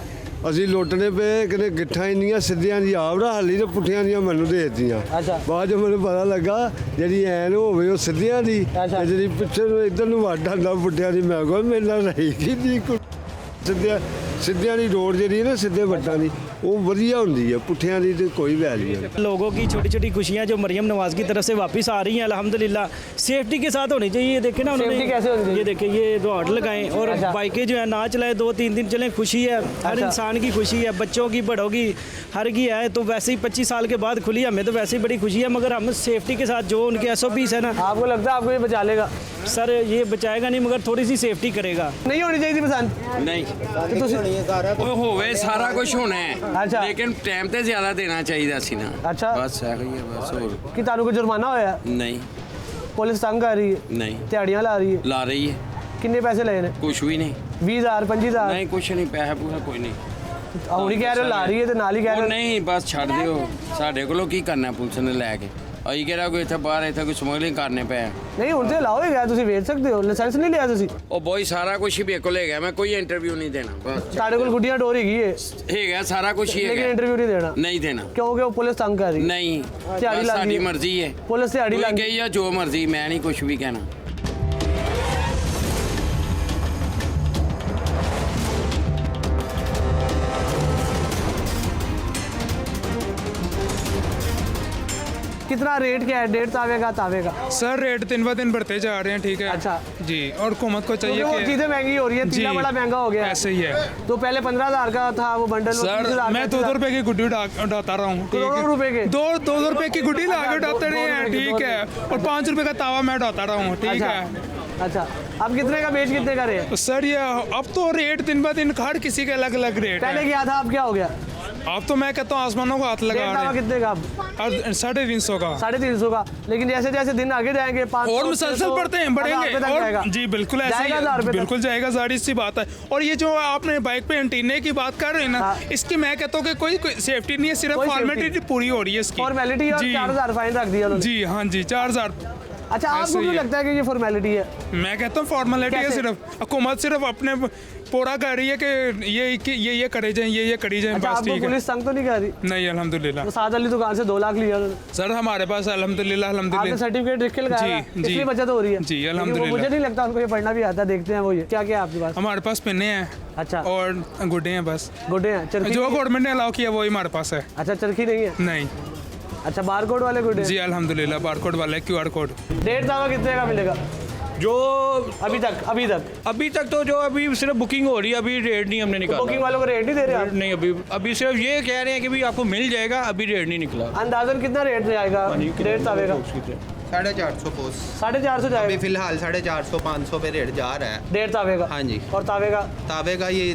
ਅਸੀਂ ਲੁੱਟਣੇ ਪਏ ਕਿਤੇ ਗਿੱਠਾਂ ਇੰਨੀਆਂ ਸਿੱਧਿਆਂ ਦੀ ਆਵਰਾ ਹਾਲੀ ਤੇ ਪੁੱਠਿਆਂ ਦੀਆਂ ਮੈਨੂੰ ਦੇ ਦਿੱਤੀਆਂ। ਬਾਅਦ 'ਚ ਮੈਨੂੰ ਪਤਾ ਲੱਗਾ ਜਿਹੜੀ ਐਨ ਹੋਵੇ ਉਹ ਸਿੱਧਿਆਂ ਦੀ, ਤੇ ਜਿਹੜੀ ਪਿੱਛੇ ਨੂੰ ਇੱਧਰ ਨੂੰ ਵੱਟ ਆਉਂਦਾ ਪੁੱਠਿਆਂ ਦੀ। ਮੈਂ ਕਿਹਾ ਮੇਰੇ ਨਾਲ ਰਹੀ ਕੀ ਸਿੱਧਿਆਂ ਦੀ ਰੋਡ ਜਿਹੜੀ ਹੈ ਨਾ ਸਿੱਧੇ ਵੱਟਾਂ ਦੀ ਉਹ ਵਧੀਆ ਹੁੰਦੀ ਹੈ, ਪੁੱਠਿਆਂ ਦੀ ਤੇ ਕੋਈ वैल्यू नहीं। लोगों की छोटी छोटी खुशियाँ जो मरियम नवाज़ की तरफ से वापस आ रही हैं अल्हम्दुलिल्लाह सेफ्टी के साथ होनी चाहिए। ये देखें ना सेफ्टी कैसे होनी चाहिए? ये देखें ये दौड़ लगाएं और बाइकें जो है ना चलाएं, 2-3 दिन चलें, खुशी है हर इंसान की खुशी है, बच्चों की बड़ों की हर की है। तो वैसे ही 25 साल के बाद खुली, हमें तो वैसे ही बड़ी खुशी है, मगर हम सेफ्टी के साथ जो उनके SOPs है ना, आपको लगता है आपको ये बचा लेगा? सर ये बचाएगा नहीं मगर थोड़ी सी सेफ्टी करेगा। नहीं होनी चाहिए थी बसंत? ਨਹੀਂ ਹੋਵੇ ਸਾਰਾ ਕੁਝ ਹੋਣਾ ਹੈ ਲੇਕਿਨ ਟਾਈਮ ਤੇ ਜ਼ਿਆਦਾ ਦੇਣਾ ਚਾਹੀਦਾ ਸੀ ਨਾ। अच्छा ਬਸ ਇਹੀ ਹੈ ਬਸ ਹੋਰ कि ਤੁਹਾਨੂੰ ਕੋਈ ਜੁਰਮਾਨਾ ਹੋਇਆ? ਨਹੀਂ ਪੁਲਿਸ ਤੰਗ ਕਰ ਰਹੀ ਹੈ? ਨਹੀਂ ਦਿਹਾੜੀਆਂ ਲਾ ਰਹੀ ਹੈ? ਲਾ ਰਹੀ ਹੈ। ਕਿੰਨੇ ਪੈਸੇ ਲਏ ਨੇ? ਕੁਝ ਵੀ ਨਹੀਂ 20,000 25,000? ਨਹੀਂ ਕੁਝ ਨਹੀਂ ਪੈਸਾ ਪੂਰਾ ਕੋਈ ਨਹੀਂ। ਹੁਣ ਹੀ ਕਹਿ ਰਹੇ ਹੋ ਲਾ ਰਹੀ ਹੈ ਤੇ ਨਾਲ ਹੀ ਕਹਿ ਰਹੇ ਉਹ ਹੋ ਨਹੀਂ ਬਸ ਛੱਡ ਦਿਓ, ਸਾਡੇ ਕੋਲੋਂ ਕੀ ਕਰਨਾ ਪੁਲਿਸ ਨੇ ਲੈ ਕੇ। ਅਸੀਂ ਕਿਹੜਾ ਕੋਈ ਇੱਥੇ ਬਾਹਰ ਇੱਥੇ ਕੋਈ ਸਮਗਲਿੰਗ ਕਰਨੇ ਪਏ। ਨਹੀਂ ਹੁਣ ਤੇ ਲਾਓ ਹੀ ਗਿਆ, ਤੁਸੀਂ ਵੇਚ ਸਕਦੇ ਹੋ, ਲਾਇਸੈਂਸ ਨਹੀਂ ਲਿਆ ਤੁਸੀਂ? ਉਹ ਬੋਈ ਸਾਰਾ ਕੁਝ ਹੀ ਮੇਰੇ ਕੋਲ ਹੈਗਾ, ਮੈਂ ਕੋਈ ਇੰਟਰਵਿਊ ਨਹੀਂ ਦੇਣਾ ਬਸ। ਤੁਹਾਡੇ ਕੋਲ ਗੁੱਡੀਆਂ ਡੋਰ ਹੈਗੀ ਹੈ? ਹੈਗਾ ਸਾਰਾ ਕੁਝ ਹੀ ਲੇਕਿਨ ਹੈਗਾ, ਇੰਟਰਵਿਊ ਨਹੀਂ ਦੇਣਾ? ਨਹੀਂ ਦੇਣਾ ਕਿਉਂਕਿ ਉਹ ਪੁਲਿਸ ਤੰਗ ਕਰ ਰਹੀ? ਨਹੀਂ ਦਿਹਾੜੀ ਬਸ ਲੱਗ ਸਾਡੀ ਗਈ? ਮਰਜ਼ੀ ਹੈ, ਪੁਲਿਸ ਦਿਹਾੜੀ ਲੱਗ ਗਈ ਆ ਜੋ ਮਰਜ਼ੀ, ਮੈਂ ਨਹੀਂ ਕੁਝ ਵੀ ਕਹਿਣਾ। कितना रेट क्या है? डेढ़ तावे का? सर रेट दिन ब दिन बढ़ते जा रहे हैं, ठीक है। अच्छा जी, और हुकूमत को चाहिए कि चीजें महंगी हो रही है, तीला बड़ा महंगा हो गया। ऐसे ही है। तो पहले 15,000 का था वो बंडल, सर मैं 200 रुपए की गुड्डी उठाता रहा हूँ, करोड़ों रुपए के 200 रुपए की गुड्डी ला के उठाते रहे हैं, ठीक है। और 5 रुपए का तावा मैं उठाता रहा हूँ, ठीक है। अच्छा अब कितने का बेच कितने का रहे? सर ये अब तो रेट दिन ब दिन हर किसी के अलग अलग रेट पहले क्या था, अब क्या हो गया? अब तो मैं कहता हूँ आसमानों को हाथ लगा रहे हैं। कितने का? 350 का। 350 का। लेकिन जैसे जैसे दिन आगे जाएंगे 500 और मुसलसल बढ़ते हैं, बढ़ेंगे और जी बिल्कुल ऐसे ही बिल्कुल जाएगा, जाहिर सी बात है। और ये जो आपने बाइक पे एंटीने की बात कर रहे हैं ना, इसकी मैं कहता हूँ कि कोई सेफ्टी नहीं है, सिर्फ फॉर्मेलिटी पूरी हो रही है इसकी। फॉर्मेलिटी और 4,000 फाइन रख दिया उन्होंने। जी हाँ जी 4,000। अच्छा आपको क्यों लगता है कि ये फॉर्मेलिटी है? मैं कहता हूँ फॉर्मेलिटी है, सिर्फ हुकूमत सिर्फ अपने पूरा कर रही है कि ये करे जाए, ये करी जाए, अच्छा, बस आपको ठीक है। पुलिस तंग तो नहीं कर रही? नहीं अल्हम्दुलिल्लाह। तो साद अली दुकान से 2 लाख लिया उन्होंने। सर हमारे पास अल्हम्दुलिल्लाह आपने सर्टिफिकेट लिख के लगाया, इसलिए बचत हो रही है। जी अल्हम्दुलिल्लाह। मुझे नहीं लगता उनको ये पढ़ना भी आता, देखते हैं वो ये क्या क्या है आपके पास? हमारे पास पिन्ने हैं, अच्छा, और गुड्डे हैं, बस गुड्डे हैं। जो गवर्नमेंट ने अलाउ किया वही हमारे पास है। अच्छा चरखी नहीं है? नहीं। अच्छा बारकोड वाले गुड्डे? जी अल्हम्दुलिल्लाह बारकोड वाले, QR कोड। डेढ़ तावा कितने का मिलेगा जो अभी तक? तो जो अभी सिर्फ बुकिंग हो रही है, अभी रेट नहीं हमने निकाला। बुकिंग वालों को रेट नहीं दे रहे आप? नहीं अभी सिर्फ ये कह रहे हैं कि भी आपको मिल जाएगा, अभी रेट नहीं निकला। अंदाजन कितना रेट जाएगा डेढ़ तावे का? 450 पोस्ट। 450 जाएगा अभी फिलहाल 450 500 पे रेट जा रहा है डेढ़ तावे का। हाँ जी। और तावे का ये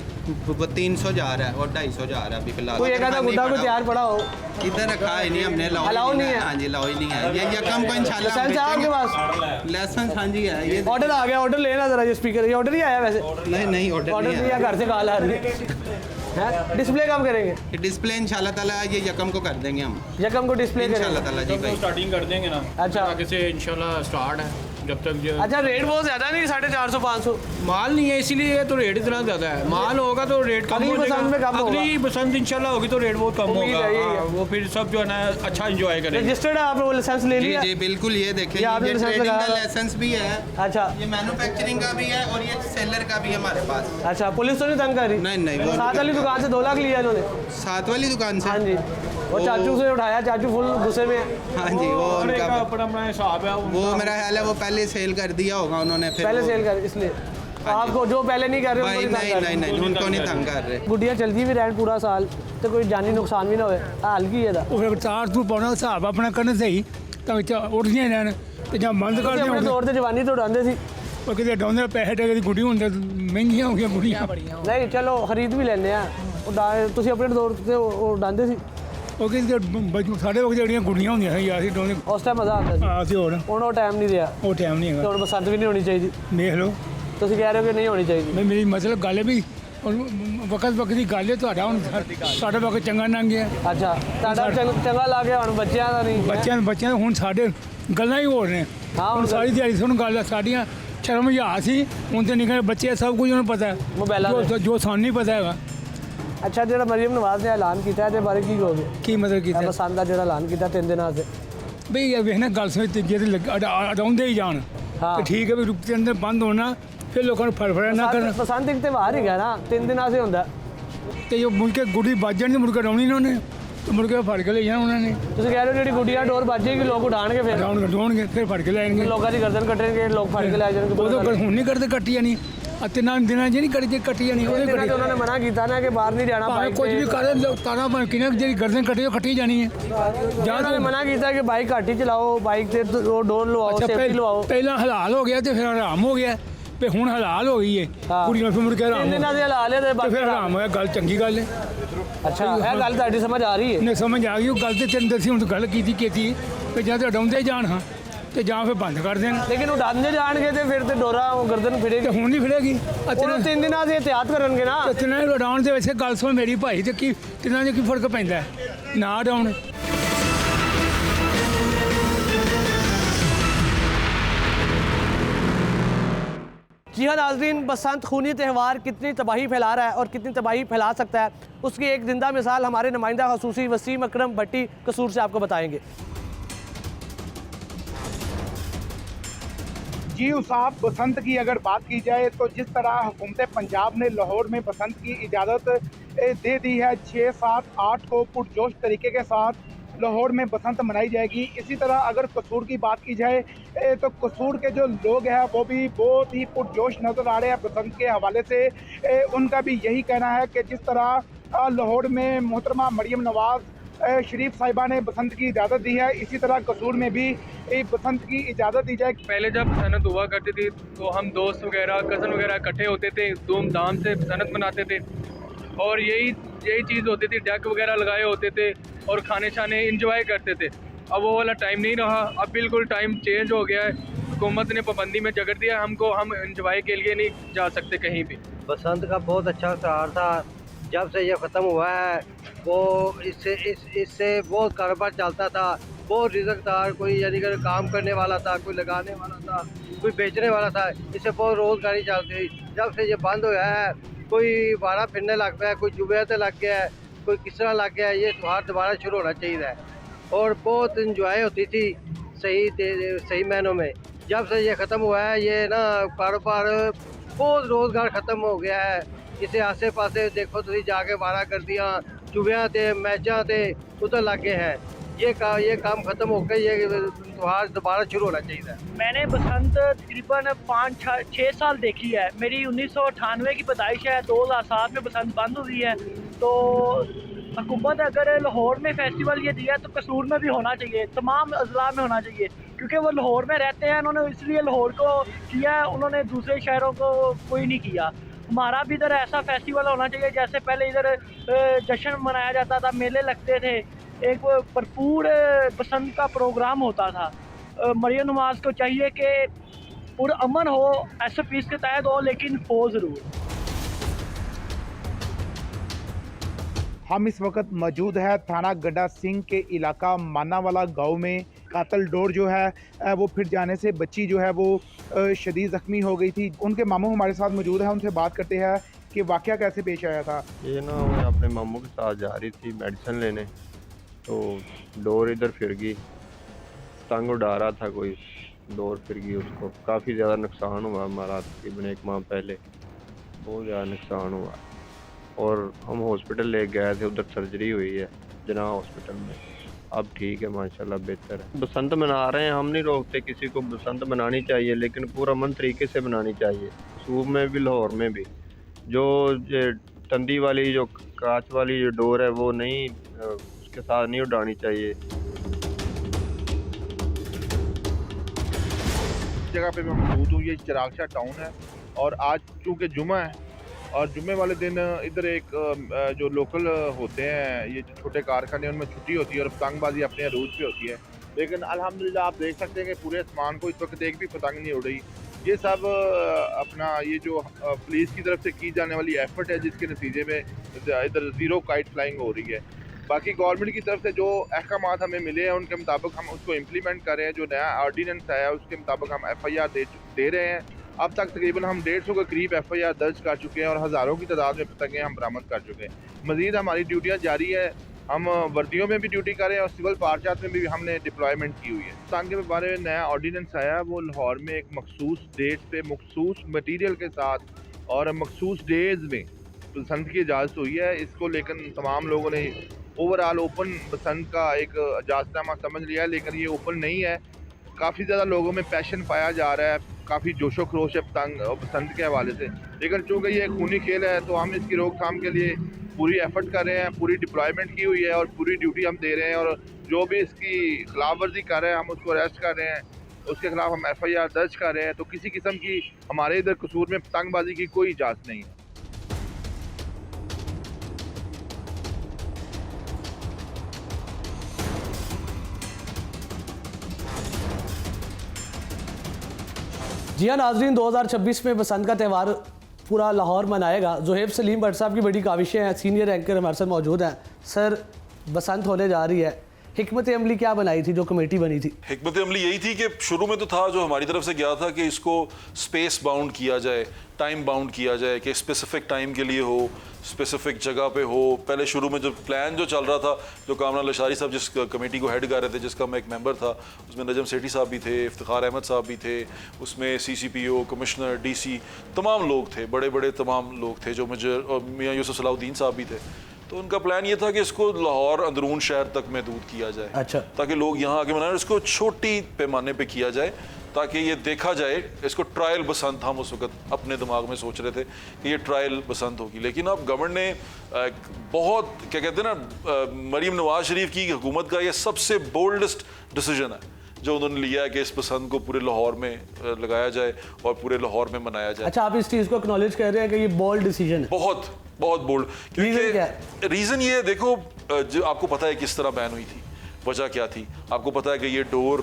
300 जा रहा है और 250 जा रहा है अभी फिलहाल। कोई एक आधा गुड्डा को तैयार पड़ा हो? इधर रखा है नहीं हमने, अलाउ नहीं है। हाँ जी अलाउ ही नहीं है। ये यकम को इंशाल्लाह लाइसेंस है आपके पास? लाइसेंस हाँ जी है। ये ऑर्डर आ गया, ऑर्डर लेना जरा, ये स्पीकर, ये ऑर्डर ही आया वैसे? नहीं ऑर्डर नहीं आया, घर से कॉल आ रही है। डिस्प्ले कब करेंगे? डिस्प्ले इंशाल्लाह ताला ये यकम को कर देंगे हम। यकम को डिस्प्ले इंशाल्लाह ताला जी भाई स्टार्टिंग कर देंगे ना। अच्छा आगे से इंशाल्लाह स्टार्ट है जब तक जो। अच्छा रेट बहुत ज्यादा नहीं, 450 500 माल नहीं है इसीलिए तो रेट इतना ज्यादा है। माल होगा तो रेट कम हो जाएगा। अगली बसंत इंशाल्लाह होगी तो रेट बहुत कम होगा। वो फिर सब जो है ना अच्छा एंजॉय करेंगे। रजिस्टर्ड है आपने वो लाइसेंस ले लिया? जी बिल्कुल, ये देखें ये ट्रेडिंग का लाइसेंस भी है। अच्छा ये मैन्युफैक्चरिंग का भी है और ये सेलर का भी है हमारे पास। अच्छा पुलिस तो नहीं तंग कर रही? नहीं वो साथ वाली दुकान से 2 लाख लिया इन्होंने? साथ वाली दुकान से? हाँ जी। और चाचू से उठाया, चाचू फुल गुस्से में। हाँ जी वो उनका अपना हिसाब है। वो मेरा ख्याल है वो पहले सेल कर दिया होगा उन्होंने, फिर पहले सेल कर, इसलिए आपको जो पहले नहीं कर रहे नहीं उनको नहीं तंग कर रहे। गुड्डियाँ चलती भी रहन पूरा साल तो कोई जानी नुकसान भी ना हो, हल्की है चार तू पाना हिसाब अपना करना सही तो उठदियां रहन ते जां बंद कर अपने तौर ते जवानी तो उड़ांदे सी ਉਹ ਕਿਤੇ ਡਾਉਂਦੇ ਪੈਸੇ ਟਕੇ ਦੀ ਗੁੱਡੀ ਹੁੰਦੇ ਮਹਿੰਗੀਆਂ ਹੋ ਗਈਆਂ ਗੁੱਡੀਆਂ ਨਹੀਂ ਚਲੋ ਖਰੀਦ ਵੀ ਲੈਂਦੇ ਆ ਤੁਸੀਂ ਆਪਣੇ ਤੌਰ ਤੇ ਉਡਾਉਂਦੇ ਸੀ ਉਹ ਕਿਤੇ ਸਾਡੇ ਵਕਤ ਜਿਹੜੀਆਂ ਗੁੱਡੀਆਂ ਹੁੰਦੀਆਂ ਸੀ ਯਾਰ ਅਸੀਂ ਡਾਉਂਦੇ ਉਸ ਟਾਈਮ ਮਜ਼ਾ ਆਉਂਦਾ ਸੀ। ਹਾਂ ਸੀ ਹੁਣ ਉਹ ਟਾਈਮ ਨਹੀਂ ਰਿਹਾ। ਉਹ ਟਾਈਮ ਨਹੀਂ ਹੈਗਾ। ਹੁਣ ਬਸੰਤ ਵੀ ਨਹੀਂ ਹੋਣੀ ਚਾਹੀਦੀ। ਦੇਖ ਲਓ ਤੁਸੀਂ ਕਹਿ ਰਹੇ ਹੋ ਕਿ ਨਹੀਂ ਹੋਣੀ ਚਾਹੀਦੀ। ਮੇਰੀ ਮਤਲਬ ਗੱਲ ਵੀ ਵਕਤ ਦੀ ਗੱਲ ਹੈ ਤੁਹਾਡਾ ਹੁਣ ਸਾਡਾ ਵਕਤ ਚੰਗਾ ਲੰਘ ਗਿਆ। ਅੱਛਾ ਤੁਹਾਡਾ ਚੰਗਾ ਲੱਗ ਗਿਆ ਹੁਣ ਬੱਚਿਆਂ ਦਾ ਨਹੀਂ। ਬੱਚਿਆਂ ਹੁਣ ਸਾਡੇ ਗੱਲਾਂ ਹੀ ਹੋਰ ਨੇ। ਹਾਂ ਹੁਣ ਸਾਰੀ ਦਿਹਾੜੀ ਸੁਣ ਗੱਲ ਸਾਡੀਆਂ ਸ਼ਰਮ ਹਯਾ ਸੀ ਹੁਣ ਤੇ ਨਿਕਲੇ ਬੱਚੇ ਸਭ ਕੁਝ ਉਹਨੂੰ ਪਤਾ ਜੋ ਸਾਨੂੰ ਨਹੀਂ ਪਤਾ ਹੈਗਾ। अच्छा जो मरियम नवाज ने ऐलान किया है बारे की कहोगे की मतलब कि बसंत का जो ऐलान किया 3 दिन से बई ये वेखना गल जे अडाउंदे ही जान ठीक है भी 3 दिन बंद होना ਫਿਰ ਲੋਕਾਂ ਨੂੰ ਫੜਫੜਿਆ ਨਾ ਕਰਨ। ਬਸੰਤ ਇੱਕ ਤਿਉਹਾਰ ਹੀ ਹੈ ਨਾ, 3 ਦਿਨਾਂ ਸੇ ਹੁੰਦਾ ਤੇ ਜੋ ਮੁੜ ਕੇ ਗੁੱਡੀ ਵੱਜ ਜਾਣੀ ਤੇ ਮੁੜ ਕੇ ਡਾਉਣੀ ਨਾ ਉਹਨੇ, ਤੇ ਮੁੜ ਕੇ ਫੜ ਕੇ ਲੈ ਜਾਣਾ ਉਹਨਾਂ ਨੇ। ਤੁਸੀਂ ਕਹਿ ਰਹੇ ਹੋ ਜਿਹੜੀ ਗੁੱਡੀਆਂ ਡੋਰ ਵੱਜੇਗੀ ਲੋਕ ਉਡਾਣਗੇ, ਫਿਰ ਉਡਾਉਣਗੇ ਫਿਰ ਫੜ ਕੇ ਲੈ ਜਾਣਗੇ, ਲੋਕਾਂ ਦੀ ਗਰਦਨ ਕੱਟਣਗੇ, ਲੋਕ ਫੜ ਕੇ ਲੈ ਜਾਣਗੇ। ਉਦੋਂ ਹੁਣ ਨਹੀਂ ਕਰਦੇ, ਕੱਟੀ ਜਾਣੀ ਆ 3 ਦਿਨਾਂ 'ਚ ਨਹੀਂ ਕੱਟੀ ਜਾਣੀ। ਉਹਦੇ ਉਹਨਾਂ ਨੇ ਮਨਾ ਕੀਤਾ ਨਾ ਕਿ ਬਾਹਰ ਨਹੀਂ ਜਾਣਾ, ਬਾਈਕ ਕੁਝ ਵੀ ਕਰੇ ਤਾਰਾਂ ਬਣ ਕੇ ਜਿਹੜੀ ਗਰਦਨ ਕੱਟੀ ਉਹ ਕੱਟੀ ਜਾਣੀ ਹੈ। ਜਾਂ ਉਹਨਾਂ ਨੇ ਮਨਾ ਕੀਤਾ ਕਿ ਬਾਈਕ ਘੱਟ ਹੀ ਚਲਾਓ, ਬਾਈਕ ਤੇ ਡੋਰ ਲਵਾਓ, ਸੇਫਟੀ ਲਵਾਓ। ਪਹਿਲਾਂ ਹਲਾਲ ਹੋ ਗਿਆ ਤੇ ਫਿਰ ਹਰਾਮ ਹੋ ਗਿਆ, ਤੇ ਹੁਣ ਹਲਾਲ ਹੋ ਗਈ ਹੈ ਕੁੜੀਆਂ, ਫਿਰ ਮੁੜ ਕੇ ਹਰਾਮ 3 ਦਿਨਾਂ ਦੇ ਹਲਾਲ ਹੈ ਤੇ ਫਿਰ ਹਰਾਮ ਹੋਇਆ। ਗੱਲ ਚੰਗੀ ਗੱਲ ਹੈ। ਅੱਛਾ, ਇਹ ਗੱਲ ਤੁਹਾਡੀ ਸਮਝ ਆ ਰਹੀ ਹੈ? ਨਹੀਂ ਸਮਝ ਆ ਗਈ ਉਹ ਗੱਲ ਤੇ ਤੈਨੂੰ ਦੱਸੀ, ਹੁਣ ਗੱਲ ਕੀਤੀ ਕਿ ਜਾਂ ਤਾਂ ਉਡਾਉਂਦੇ ਜਾਣ ਹਾਂ ਤੇ ਜਾਂ ਫਿਰ ਬੰਦ ਕਰ ਦੇਣ। ਲੇਕਿਨ ਉਡਾਉਂਦੇ ਜਾਣਗੇ ਤੇ ਫਿਰ ਤੇ ਡੋਰਾ ਗਰਦਨ ਫਿਰੇਗੀ, ਤੇ ਹੁਣ ਨਹੀਂ ਫਿਰੇਗੀ। 3 ਦਿਨਾਂ ਦੇ ਇhtiyat ਕਰਨਗੇ ਨਾ। ਤਿੰਨਾਂ ਨੂੰ ਉਡਾਉਣ ਦੇ ਵੈਸੇ ਗੱਲ ਸੁਣ ਮੇਰੀ ਭਾਈ, ਤੇ ਕੀ ਤਿੰਨਾਂ 'ਚ ਕੀ ਫਰਕ ਪੈਂਦਾ ਨਾ ਉਡਾਉਣ। जी हाँ नाज़रीन, बसंत खूनी त्यौहार कितनी तबाही फैला रहा है और कितनी तबाही फैला सकता है, उसकी एक जिंदा मिसाल हमारे नुमाइंदा खसूसी वसीम अकरम भट्टी कसूर से आपको बताएंगे। जी उसाब, बसंत की अगर बात की जाए तो जिस तरह हुकूमत पंजाब ने लाहौर में बसंत की इजाज़त दे दी है, 6, 7, 8 को पुरजोश तरीके के साथ लाहौर में बसंत मनाई जाएगी। इसी तरह अगर कसूर की बात की जाए तो कसूर के जो लोग हैं वो भी बहुत ही पुरजोश नज़र आ रहे हैं बसंत के हवाले से। उनका भी यही कहना है कि जिस तरह लाहौर में मोहतरमा मरियम नवाज़ शरीफ साहिबा ने बसंत की इजाज़त दी है, इसी तरह कसूर में भी बसंत की इजाज़त दी जाए। पहले जब सनत हुआ करती थी तो हम दोस्त वगैरह कज़न वगैरह इकट्ठे होते थे, धूमधाम से सनत मनाते थे और यही चीज़ होती थी, डेक वगैरह लगाए होते थे और खाने शाने इंजॉय करते थे। अब वो वाला टाइम नहीं रहा, अब बिल्कुल टाइम चेंज हो गया है। हुकूमत ने पाबंदी में जगड़ दिया हमको, हम इंजॉय के लिए नहीं जा सकते कहीं भी। बसंत का बहुत अच्छा त्यौहार था, जब से ये ख़त्म हुआ है वो इससे बहुत कारोबार चलता था, बहुत रिज़्क़दार, कोई यानी कि काम करने वाला था, कोई लगाने वाला था, कोई बेचने वाला था, इससे बहुत रोज़गारी चलती थी। जब से ये बंद हुआ है कोई बाड़ा फिरने लग गया है, कोई जुबेते लग गया है, कोई किस तरह लग गया है। ये त्यौहार दोबारा शुरू होना चाहिए है और बहुत इंजॉय होती थी सही महीनों में। जब से ये ख़त्म हुआ है ये ना कारोबार बहुत रोज़गार ख़त्म हो गया है। इसे आसे पासे देखो तुम जाके बाड़ा कर दिया, चुबियाँ थे, मैचा थे, उधर लग गए हैं। ये काम ख़त्म हो गया, ये त्यौहार दोबारा शुरू होना चाहिए। मैंने बसंत तकरीबन 5-6 साल देखी है। मेरी 1998 की पैदाइश है, 2007 में बसंत बंद हुई है। तो हुकूमत अगर लाहौर में फेस्टिवल ये दिया तो कसूर में भी होना चाहिए, तमाम अजला में होना चाहिए, क्योंकि वो लाहौर में रहते हैं। उन्होंने इसलिए लाहौर को किया है, उन्होंने दूसरे शहरों को कोई नहीं किया। हमारा भी इधर ऐसा फेस्टिवल होना चाहिए जैसे पहले इधर जश्न मनाया जाता था, मेले लगते थे, एक भरपूर बसंत का प्रोग्राम होता था। मरियम नवाज़ को चाहिए कि पुरअमन हो, SOPs के तहत हो, लेकिन हो ज़रूर। हम इस वक्त मौजूद है थाना गड्ढा सिंह के इलाका मानावाला गांव में। कातल डोर जो है वो फिर जाने से बच्ची जो है वो शदीद ज़ख्मी हो गई थी। उनके मामू हमारे साथ मौजूद है, उनसे बात करते हैं कि वाक़या कैसे पेश आया था। ये ना मैं अपने मामू के साथ जा रही थी मेडिसिन लेने, तो डोर इधर फिर गई, तंग उड़ा रहा था कोई, डोर फिर गई, उसको काफ़ी ज़्यादा नुकसान हुआ हमारा। तकरीबन 1 माह पहले बहुत ज़्यादा नुकसान हुआ और हम हॉस्पिटल ले गए थे, उधर सर्जरी हुई है जना हॉस्पिटल में। अब ठीक है माशाल्लाह, बेहतर है। बसंत मना रहे हैं, हम नहीं रोकते किसी को, बसंत मनानी चाहिए लेकिन पूरा अमन तरीके से मनानी चाहिए। सूब में भी लाहौर में भी जो तंदी वाली जो कांच वाली जो डोर है वो नहीं, उसके साथ नहीं उड़ानी चाहिए। जगह पे मैं मौजूद हूँ, ये चिराग शाह टाउन है और आज चूँकि जुमा है और जुम्मे वाले दिन इधर एक जो लोकल होते हैं ये जो छोटे कारखाने, उनमें छुट्टी होती है और पतंगबाजी अपने अरूज पे होती है। लेकिन अल्हम्दुलिल्लाह आप देख सकते हैं कि पूरे आसमान को इस वक्त एक भी पतंग नहीं उड़ रही। ये सब अपना ये जो पुलिस की तरफ से की जाने वाली एफर्ट है, जिसके नतीजे में इधर ज़ीरो काइट फ्लाइंग हो रही है। बाकी गवर्नमेंट की तरफ से जो अहकामात हमें मिले हैं उनके मुताबिक हम उसको इम्प्लीमेंट कर रहे हैं। जो नया ऑर्डीनेंस आया है उसके मुताबिक हम FIR दे रहे हैं। अब तक तकरीबन हम 150 के करीब FIR दर्ज कर चुके हैं और हज़ारों की तादाद में पतंगें हम बरामद कर चुके हैं। मज़ीद हमारी ड्यूटियाँ जारी है हम वर्दियों में भी ड्यूटी कर रहे हैं और सिविल पार्चात में भी हमने डिप्लॉयमेंट की हुई है। तंग के बारे में नया ऑर्डिनेंस आया, वो लाहौर में एक मखसूस डेट पे मखसूस मटीरियल के साथ और मखसूस डेज में बसंत की इजाज़त हुई है। इसको लेकर तमाम लोगों ने ओवरऑल ओपन बसंत का एक इजाज़तनामा समझ लिया है, लेकिन ये ओपन नहीं है। काफ़ी ज़्यादा लोगों में पैशन पाया जा रहा है, काफ़ी जोशो खरोश है पतंग और बसंत के हवाले से, लेकिन चूँकि ये खूनी खेल है तो हम इसकी रोकथाम के लिए पूरी एफर्ट कर रहे हैं, पूरी डिप्लॉयमेंट की हुई है और पूरी ड्यूटी हम दे रहे हैं। और जो भी इसकी खिलाफ वर्जी कर रहे हैं हम उसको अरेस्ट कर रहे हैं, उसके खिलाफ हम FIR दर्ज कर रहे हैं। तो किसी किस्म की हमारे इधर कसूर में पतंगबाजी की कोई इजाज़त नहीं है। जी हाँ नाजरीन, 2026 में बसंत का त्यौहार पूरा लाहौर मनाएगा। ज़ुहैब सलीम भट्ट साहब की बड़ी काविशें हैं, सीनियर एंकर हमारे साथ मौजूद हैं। सर, बसंत होने जा रही है, हिकमत अमली क्या बनाई थी जो कमेटी बनी थी? हिकमत अमली यही थी कि शुरू में तो था जो हमारी तरफ से गया था कि इसको स्पेस बाउंड किया जाए, टाइम बाउंड किया जाए, कि स्पेसिफिक टाइम के लिए हो, स्पेसिफिक जगह पे हो। पहले शुरू में जो प्लान जो चल रहा था, जो कामरान लशारी साहब जिस कमेटी को हेड कर रहे थे, जिसका मैं एक मेंबर था, उसमें नजम सेठी साहब भी थे, इफ्तिखार अहमद साहब भी थे, उसमें CCPO, कमिश्नर, DC, तमाम लोग थे, बड़े बड़े तमाम लोग थे, जो मेजर और मियाँ यूसुफ सलाउद्दीन साहब भी थे। तो उनका प्लान ये था कि इसको लाहौर अंदरून शहर तक महदूद किया जाए। अच्छा। ताकि लोग यहाँ आके मनाएं, इसको छोटी पैमाने पे किया जाए ताकि ये देखा जाए। इसको ट्रायल बसंत हम उस वक्त अपने दिमाग में सोच रहे थे कि ये ट्रायल बसंत होगी, लेकिन अब गवर्नमेंट ने बहुत क्या कहते हैं ना, मरीम नवाज शरीफ की हुकूमत का ये सबसे बोल्डेस्ट डिसीजन है जो उन्होंने लिया है कि इस पसंद को पूरे लाहौर में लगाया जाए और पूरे लाहौर में मनाया जाए। अच्छा, आप इस चीज़ को एक्नॉलेज कर रहे हैं कि ये बोल्ड डिसीजन है? बहुत बहुत बोल्ड। क्योंकि रीज़न ये देखो, जो आपको पता है किस तरह बैन हुई थी, वजह क्या थी, आपको पता है कि ये डोर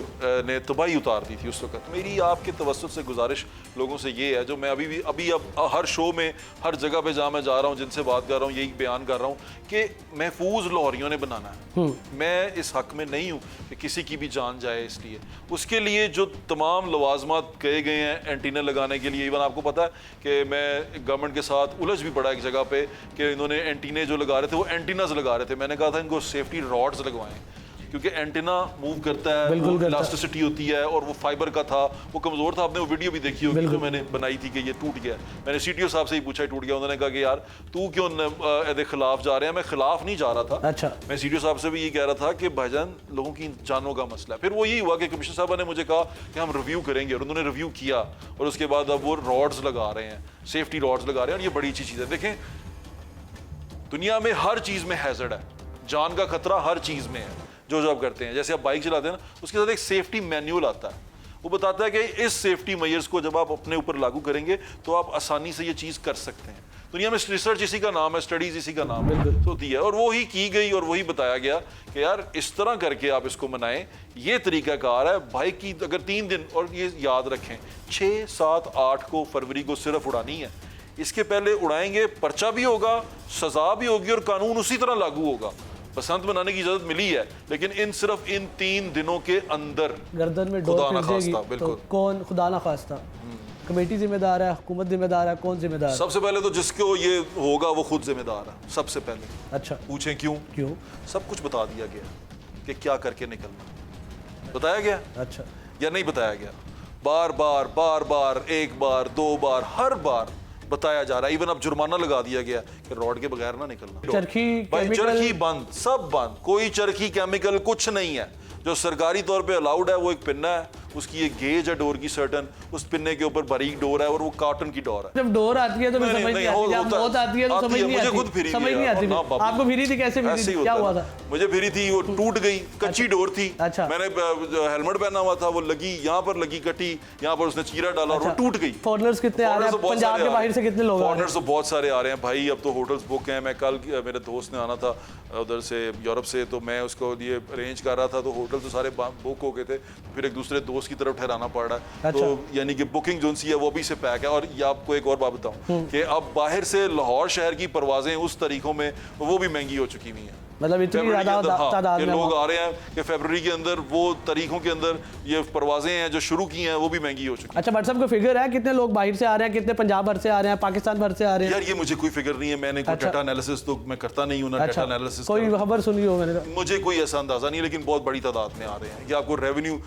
ने तबाही उतार दी थी उस वक्त। मेरी आपके तवज्जुह से गुजारिश लोगों से ये है, जो मैं अभी अब हर शो में हर जगह पे जहाँ मैं जा रहा हूँ, जिनसे बात कर रहा हूँ, यही बयान कर रहा हूँ कि महफूज लाहौरियों ने बनाना है। मैं इस हक में नहीं हूँ कि किसी की भी जान जाए, इसलिए उसके लिए जो तमाम लवाजमात कहे गए हैं एंटीना लगाने के लिए। इवन आपको पता है कि मैं गवर्नमेंट के साथ उलझ भी पड़ा एक जगह पे कि इन्होंने एंटीने जो लगा रहे थे वो एंटीनाज लगा रहे थे। मैंने कहा था इनको सेफ्टी रॉड्स लगवाएं, क्योंकि एंटीना मूव करता है, इलास्टिसिटी होती है और वो फाइबर का था, वो कमज़ोर था। आपने वो वीडियो भी देखी होगी जो मैंने बनाई थी कि ये टूट गया। मैंने CTO साहब से ही पूछा, टूट गया। उन्होंने कहा कि यार तू क्यों ਇਹਦੇ खिलाफ जा रहे हैं? मैं खिलाफ नहीं जा रहा था। अच्छा। मैं CTO साहब से भी ये कह रहा था कि भाईजान लोगों की जानों का मसला है। फिर वो यही हुआ कि कमिश्नर साहब ने मुझे कहा कि हम रिव्यू करेंगे, और उन्होंने रिव्यू किया और उसके बाद अब वो रॉड्स लगा रहे हैं, सेफ्टी रॉड्स लगा रहे हैं, और ये बड़ी अच्छी चीज़ है। देखें, दुनिया में हर चीज़ में हैजर्ड है, जान का खतरा हर चीज़ में है। जो आप करते हैं, जैसे आप बाइक चलाते हैं ना, उसके साथ एक सेफ्टी मैनुअल आता है, वो बताता है कि इस सेफ्टी मेजर्स को जब आप अपने ऊपर लागू करेंगे तो आप आसानी से ये चीज़ कर सकते हैं। दुनिया में रिसर्च इसी का नाम है, स्टडीज इसी का नाम होती है, और वो ही की गई और वही बताया गया कि यार इस तरह करके आप इसको मनाएं, ये तरीकाकार है। बाइक की अगर 3 दिन, और ये याद रखें 6, 7, 8 को फरवरी को सिर्फ उड़ानी है, इसके पहले उड़ाएंगे पर्चा भी होगा, सजा भी होगी और कानून उसी तरह लागू होगा। बसंत मनाने की इजाजत मिली है, लेकिन सिर्फ इन 3 दिनों के अंदर गर्दन में डोर फिर जाएगी तो कौन, खुदा ना खास्ता, कमेटी जिम्मेदार है, हुकूमत जिम्मेदार है, कौन जिम्मेदार है? सबसे पहले तो जिसको ये होगा वो खुद जिम्मेदार है, सबसे पहले। अच्छा, पूछें क्यों? सब कुछ बता दिया गया कि क्या करके निकलना, बताया गया। अच्छा, या नहीं बताया गया? बार बार 1 बार 2 बार हर बार बताया जा रहा है। इवन अब जुर्माना लगा दिया गया कि रॉड के बगैर ना निकलना। चरखी बंद, सब बंद, कोई चरखी केमिकल कुछ नहीं है। जो सरकारी तौर पे अलाउड है वो एक पिन्ना है, उसकी एक गेज है डोर की सर्टन, उस पिन्ने के ऊपर बारीक डोर है और वो कॉटन की डोर है। जब डोर आती है तो समझ नहीं आती, जब बहुत आती है तो समझ नहीं आती। मुझे खुद फिरी समझ नहीं आती। आपको फिरी थी? कैसे फिरी थी? क्या हुआ था? मुझे फिरी थी, वो टूट गई, कच्ची डोर थी। अच्छा। मैंने हेलमेट पहना हुआ था, वो लगी यहाँ पर, लगी कटी, यहाँ पर उसने चीरा डाला और वो टूट गई। फॉरेनर्स कितने आ रहे हैं? पंजाब के बाहर से कितने लोग? फॉरेनर्स तो बहुत सारे आ रहे हैं भाई, अब तो होटल्स बुक हैं। मैं कल मेरे दोस्त ने आना था उधर से, यूरोप से, तो मैं उसको ये अरेंज कर रहा था, तो होटल तो सारे बुक हो गए थे। फिर एक दूसरे दोस्त की तरफ ठहराना पड़ रहा है। अच्छा। तो यानी कि बुकिंग जो सी है वो भी से पैक है। और ये आपको एक और बात बताऊं कि अब बाहर से लाहौर शहर की परवाजें उस तरीकों में वो भी महंगी हो चुकी हुई हैं। मतलब इतनी फरवरी के ज़्यादा अंदर, हाँ, तादाद कि में लोग आ रहे हैं कि फरवरी के अंदर वो तारीखों के अंदर ये परवाजें हैं जो शुरू की हैं वो भी महंगी हो चुकी अच्छा बट साहब को फिगर है कितने लोग बाहर से आ रहे हैं, कितने पंजाब भर से आ रहे हैं, पाकिस्तान भर से आ रहे हैं? यार ये मुझे कोई फिगर नहीं है, मैंने कोई अच्छा। डाटा एनालिसिस तो मैं करता नहीं हूँ ना, डाटा एनालिसिस कोई खबर सुनी हो मैंने? मुझे कोई ऐसा अंदाजा नहीं, लेकिन बहुत बड़ी तादाद में आ रहे हैं। ये आपको रेवेन्यू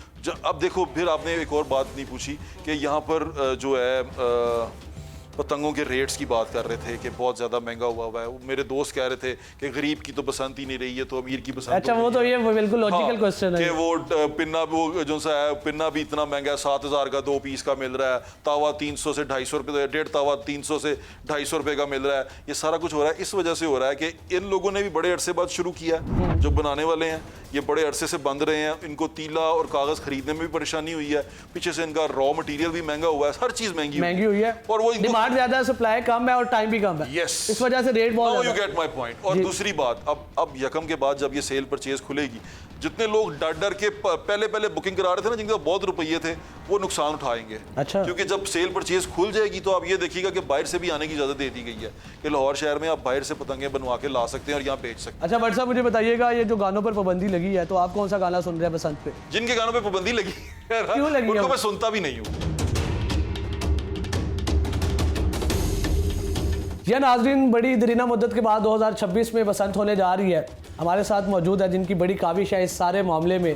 अब देखो, फिर आपने एक और बात नहीं पूछी कि यहाँ पर जो है पतंगों के रेट्स की बात कर रहे थे कि बहुत ज़्यादा महंगा हुआ है। मेरे दोस्त कह रहे थे कि गरीब की तो पसंद ही नहीं रही है तो अमीर की पसंद। अच्छा वो तो ये बिल्कुल लॉजिकल क्वेश्चन है कि वो पिन्ना वो जो सा है पिन्ना भी इतना महंगा है, 7,000 का 2 पीस का मिल रहा है, तावा 300 से 250 रुपये, 1.5 तावा 300 से 250 रुपये का मिल रहा है। ये सारा कुछ हो रहा है इस वजह से हो रहा है कि इन लोगों ने भी बड़े अरसे बाद शुरू किया, जो बनाने वाले हैं ये बड़े अरसे से बंद रहे हैं, इनको तीला और कागज़ खरीदने में भी परेशानी हुई है, पीछे से इनका रॉ मटेरियल भी महंगा हुआ है, हर चीज़ महंगी हुई है और वो डिमांड ज़्यादा है, सप्लाई कम है और टाइम भी कम है। यस, इस वजह से रेट बहुत यू गेट माय पॉइंट। और दूसरी बात, अब यकम के बाद जब ये सेल परचेज खुलेगी, जितने लोग डर डर के पहले बुकिंग करा रहे थे ना, जिनके बहुत रुपये थे, वो नुकसान उठाएंगे। अच्छा, क्योंकि जब सेल परचेज खुल जाएगी तो आप ये देखिएगा कि बाहर से भी आने की इजाज़त दे दी गई है कि लाहौर शहर में आप बाहर से पतंगे बनवा के ला सकते हैं और यहाँ बेच सकते हैं। अच्छा बट साहब मुझे बताइएगा, ये जो गानों पर पाबंदी लगी है तो आप कौन सा गाना सुन रहे हैं बसंत पे? जिनके गानों पे पाबंदी लगी है क्यों लगी उनको मैं सुनता भी नहीं हूँ। यह नाजरीन, बड़ी दरीना मुद्दत के बाद 2026 में बसंत होने जा रही है। हमारे साथ मौजूद है जिनकी बड़ी काविश है इस सारे मामले में,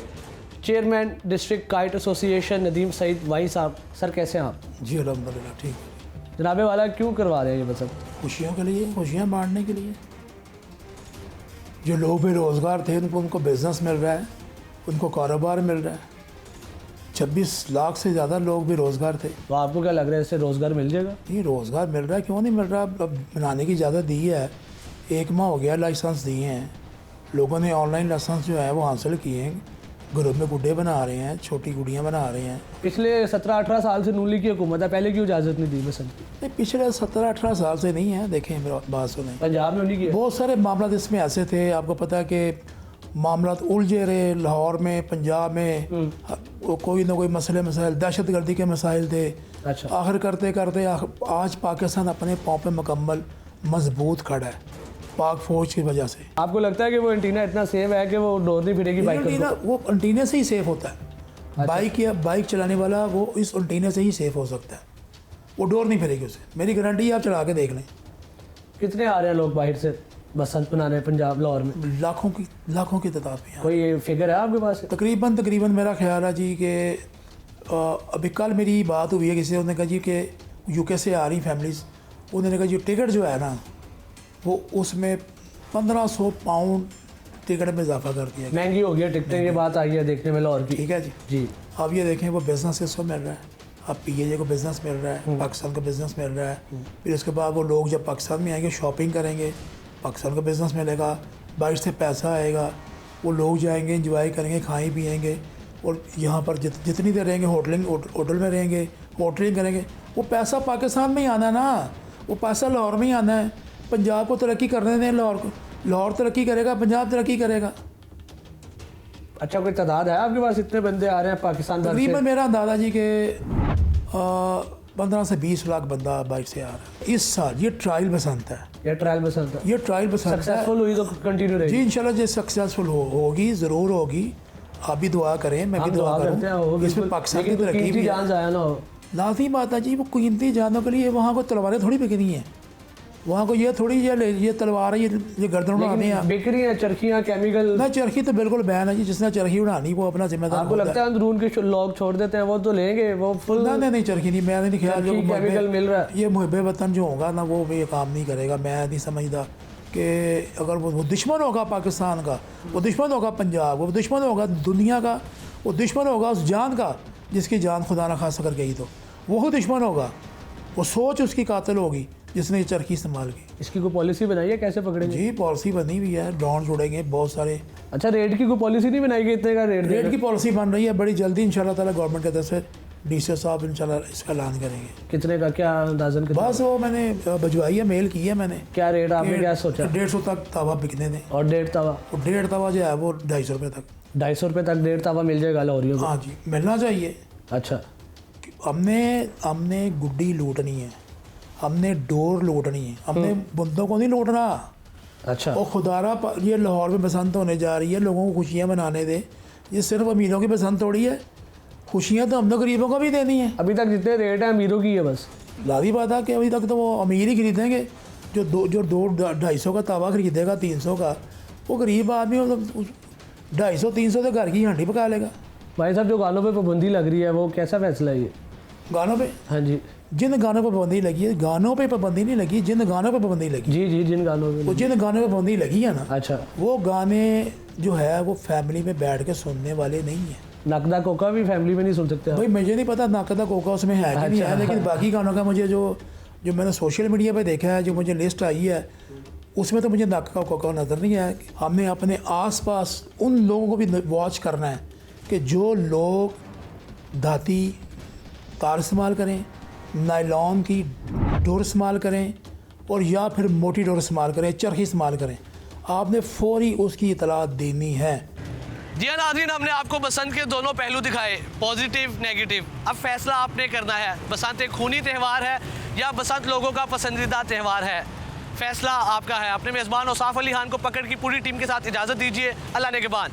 chairman district kite association Nadeem Saeed Wahi साहब। सर कैसे हैं आप? जी अल्हम्दुलिल्लाह ठीक। जनाबे वाला क्यों करवा रहे हैं ये बसंत? खुशियों के लिए, खुशियाँ बांटने के लिए। जो लोग बेरोज़गार थे उनको बिज़नेस मिल रहा है, उनको कारोबार मिल रहा है। 26 लाख से ज़्यादा लोग बेरोज़गार थे। तो आपको क्या लग रहा है इससे रोज़गार मिल जाएगा? नहीं, रोज़गार मिल रहा है, क्यों नहीं मिल रहा। अब बनाने की इजाज़त दी है, 1 माह हो गया लाइसेंस दिए हैं लोगों ने, ऑनलाइन लाइसेंस जो है वो हासिल किए हैं, घरों में गुड्डे बना रहे हैं, छोटी गुड़ियाँ बना रहे हैं। पिछले 17-18 साल से नून लीग की हुकूमत है, पहले क्यों इजाज़त नहीं दी बसंत की? नहीं, पिछले 17-18 साल से नहीं है। देखें मेरा बात सुने, पंजाब में उन्हीं की बहुत सारे मामला इसमें ऐसे थे, आपको पता है कि मामला उलझे रहे लाहौर में, पंजाब में कोई ना कोई मसले मसाइल, दहशत गर्दी के मसाइल थे। अच्छा, आखिर करते करते आज पाकिस्तान अपने पाँव पे मुकम्मल मजबूत खड़ा है पाक फौज की वजह से। आपको लगता है कि वो एंटीना इतना सेफ है कि वो डोर नहीं फिरेगी बाइक को? वो एंटीना से ही सेफ होता है। अच्छा। बाइक या बाइक चलाने वाला वो इस एंटीना से ही सेफ हो सकता है, वो डोर नहीं फिरेगी उसे, मेरी गारंटी है, आप चला के देख लें। कितने आ रहे हैं लोग बाहर से बसंत मनाने पंजाब लाहौर में? लाखों की तादाद में। कोई फिगर है आपके पास? तकरीबन मेरा ख्याल है जी कि अभी कल मेरी बात हुई है किसी, उन्होंने कहा जी कि यूके से आ रही फैमिलीज़, उन्होंने कहा जी टिकट जो है ना वो उसमें 1500 पाउंड टिकट में इजाफा कर दिया। महंगी हो गई टिकटें, ये बात आई है देखने में लाहौर की। ठीक है जी। जी, अब ये देखें वो बिज़नेस किसको मिल रहा है, अब PAJ को बिज़नेस मिल रहा है, पाकिस्तान का बिज़नेस मिल रहा है। फिर उसके बाद वो लोग जब पाकिस्तान में आएंगे शॉपिंग करेंगे, पाकिस्तान का बिज़नेस मिलेगा, बाहर से पैसा आएगा, वो लोग जाएंगे इंजॉय करेंगे, खाएँ पिएंगे और यहाँ पर जितनी देर रहेंगे होटल में रहेंगे, होटलिंग करेंगे, वो पैसा पाकिस्तान में ही आना है ना, वो पैसा लाहौर में ही आना है। पंजाब को तरक्की करने दें, लाहौर तरक्की करेगा, पंजाब तरक्की करेगा। अच्छा, कोई तादाद है आपके पास इतने बंदे आ रहे हैं पाकिस्तान? तकरीबन मेरा अंदाज़ा जी के 15 से 20 लाख बंदा बाइक से आ रहा है इस साल। ये ट्रायल बसंत है, ये ट्रायल बसंत है, ये ट्रायल बसंत है। सक्सेसफुल हुई तो कंटिन्यू रहेगी जी इंशाल्लाह। जो सक्सेसफुल होगी, ज़रूर होगी। आप भी दुआ करें, मैं भी दुआ करूँ, इसमें पाकिस्तान की तरक्की भी है। लाज़मी बात है जी, वो कीमती जानों के लिए वहाँ को तलवारें थोड़ी बिकनी है, वहाँ को ये थोड़ी ये तलवार ये गर्दन उड़ानी है, बिक्री है, चरखियाँ, केमिकल ना। चरखी तो बिल्कुल बैन है जी, जिसने चरखी उड़ानी वो अपना जिम्मेदार। आपको लगता है अंदरून के लोग छोड़ देते हैं, वो तो लेंगे वो फुल? नहीं, चरखी नहीं, मैं नहीं ख्याल जो केमिकल मिल रहा है। ये मुहब्बे वतन जो होगा ना वो ये काम नहीं करेगा। मैं नहीं समझता कि अगर वो दुश्मन होगा पाकिस्तान का, वो दुश्मन होगा पंजाब, वो दुश्मन होगा दुनिया का, वो दुश्मन होगा उस जान का जिसकी जान खुदा न खासा कर गई, तो वो दुश्मन होगा, वो सोच उसकी कातिल होगी जिसने ये चरखी इस्तेमाल की। इसकी कोई पॉलिसी बनाई है, कैसे पकड़ेंगे? जी पॉलिसी बनी हुई है, ड्रोन जुड़ेंगे बहुत सारे। अच्छा, रेट की कोई पॉलिसी नहीं बनाई गई? इतने का रेट की पॉलिसी बन रही है बड़ी जल्दी इंशाल्लाह ताला, गवर्नमेंट की तरफ से DC साहब इंशाल्लाह इसका ऐलान करेंगे। कितने का, क्या अंदाजन? बस वो मैंने भिजवाई है, मेल की है मैंने। क्या रेट आपने क्या सोचा? 150 तक तवा बिकने दें। और 1.5 तवा? 1.5 तवा जो है वो 250 रुपये तक। 250 रुपये तक 1.5 तवा मिल जाएगा लाहौरियों को? हाँ जी, मिलना चाहिए। अच्छा, हमने गुड्डी लूटनी है, हमने डोर लूटनी है, हमने बंदों को नहीं लूटना। अच्छा। और खुदारा ये लाहौर में बसंत होने जा रही है, लोगों को खुशियाँ मनाने दे। ये सिर्फ अमीरों की बसंत थोड़ी है, खुशियाँ तो हम तो गरीबों को भी देनी है। अभी तक जितने रेट हैं अमीरों की है बस। लादी बात है कि अभी तक तो वो अमीर ही खरीदेंगे। जो 200-250 का तवा खरीदेगा 300 का, वो गरीब आदमी 250-300 तो घर की हांडी पका लेगा। भाई साहब जो गानों पे पाबंदी लग रही है वो कैसा फैसला है ये? गानों पे? हाँ जी। जिन गानों पे पाबंदी लगी है, गानों पे पाबंदी नहीं लगी, जिन गानों पे पाबंदी लगी। जी जी, जिन गानों पे। वो जिन गानों पे पाबंदी लगी है ना, अच्छा, वो गाने जो है वो फैमिली में बैठ के सुनने वाले नहीं है। नकदा कोका भी फैमिली में नहीं सुन सकते भाई मुझे नहीं पता नकदा कोका उसमें है कि नहीं है, लेकिन बाकी गानों का मुझे जो मैंने सोशल मीडिया पे देखा है, जो मुझे लिस्ट आई है, उसमें तो मुझे नकदा कोका नज़र नहीं आया। हमें अपने आसपास उन लोगों को भी वॉच करना है कि जो लोग धाती तार इस्तेमाल करें, नायलॉन की डोर इस्तेमाल करें, और या फिर मोटी डोर इस्तेमाल करें, चरखी इस्तेमाल करें, आपने फौरी उसकी इतला देनी है। जी हाँ नाज़रीन, हमने आपको बसंत के दोनों पहलू दिखाए, पॉजिटिव नेगेटिव। अब फैसला आपने करना है, बसंत एक खूनी त्यौहार है या बसंत लोगों का पसंदीदा त्यौहार है, फैसला आपका है। अपने मेज़बान औसाफ अली खान को पकड़ की पूरी टीम के साथ इजाज़त दीजिए। अल्लाह ने के बाद।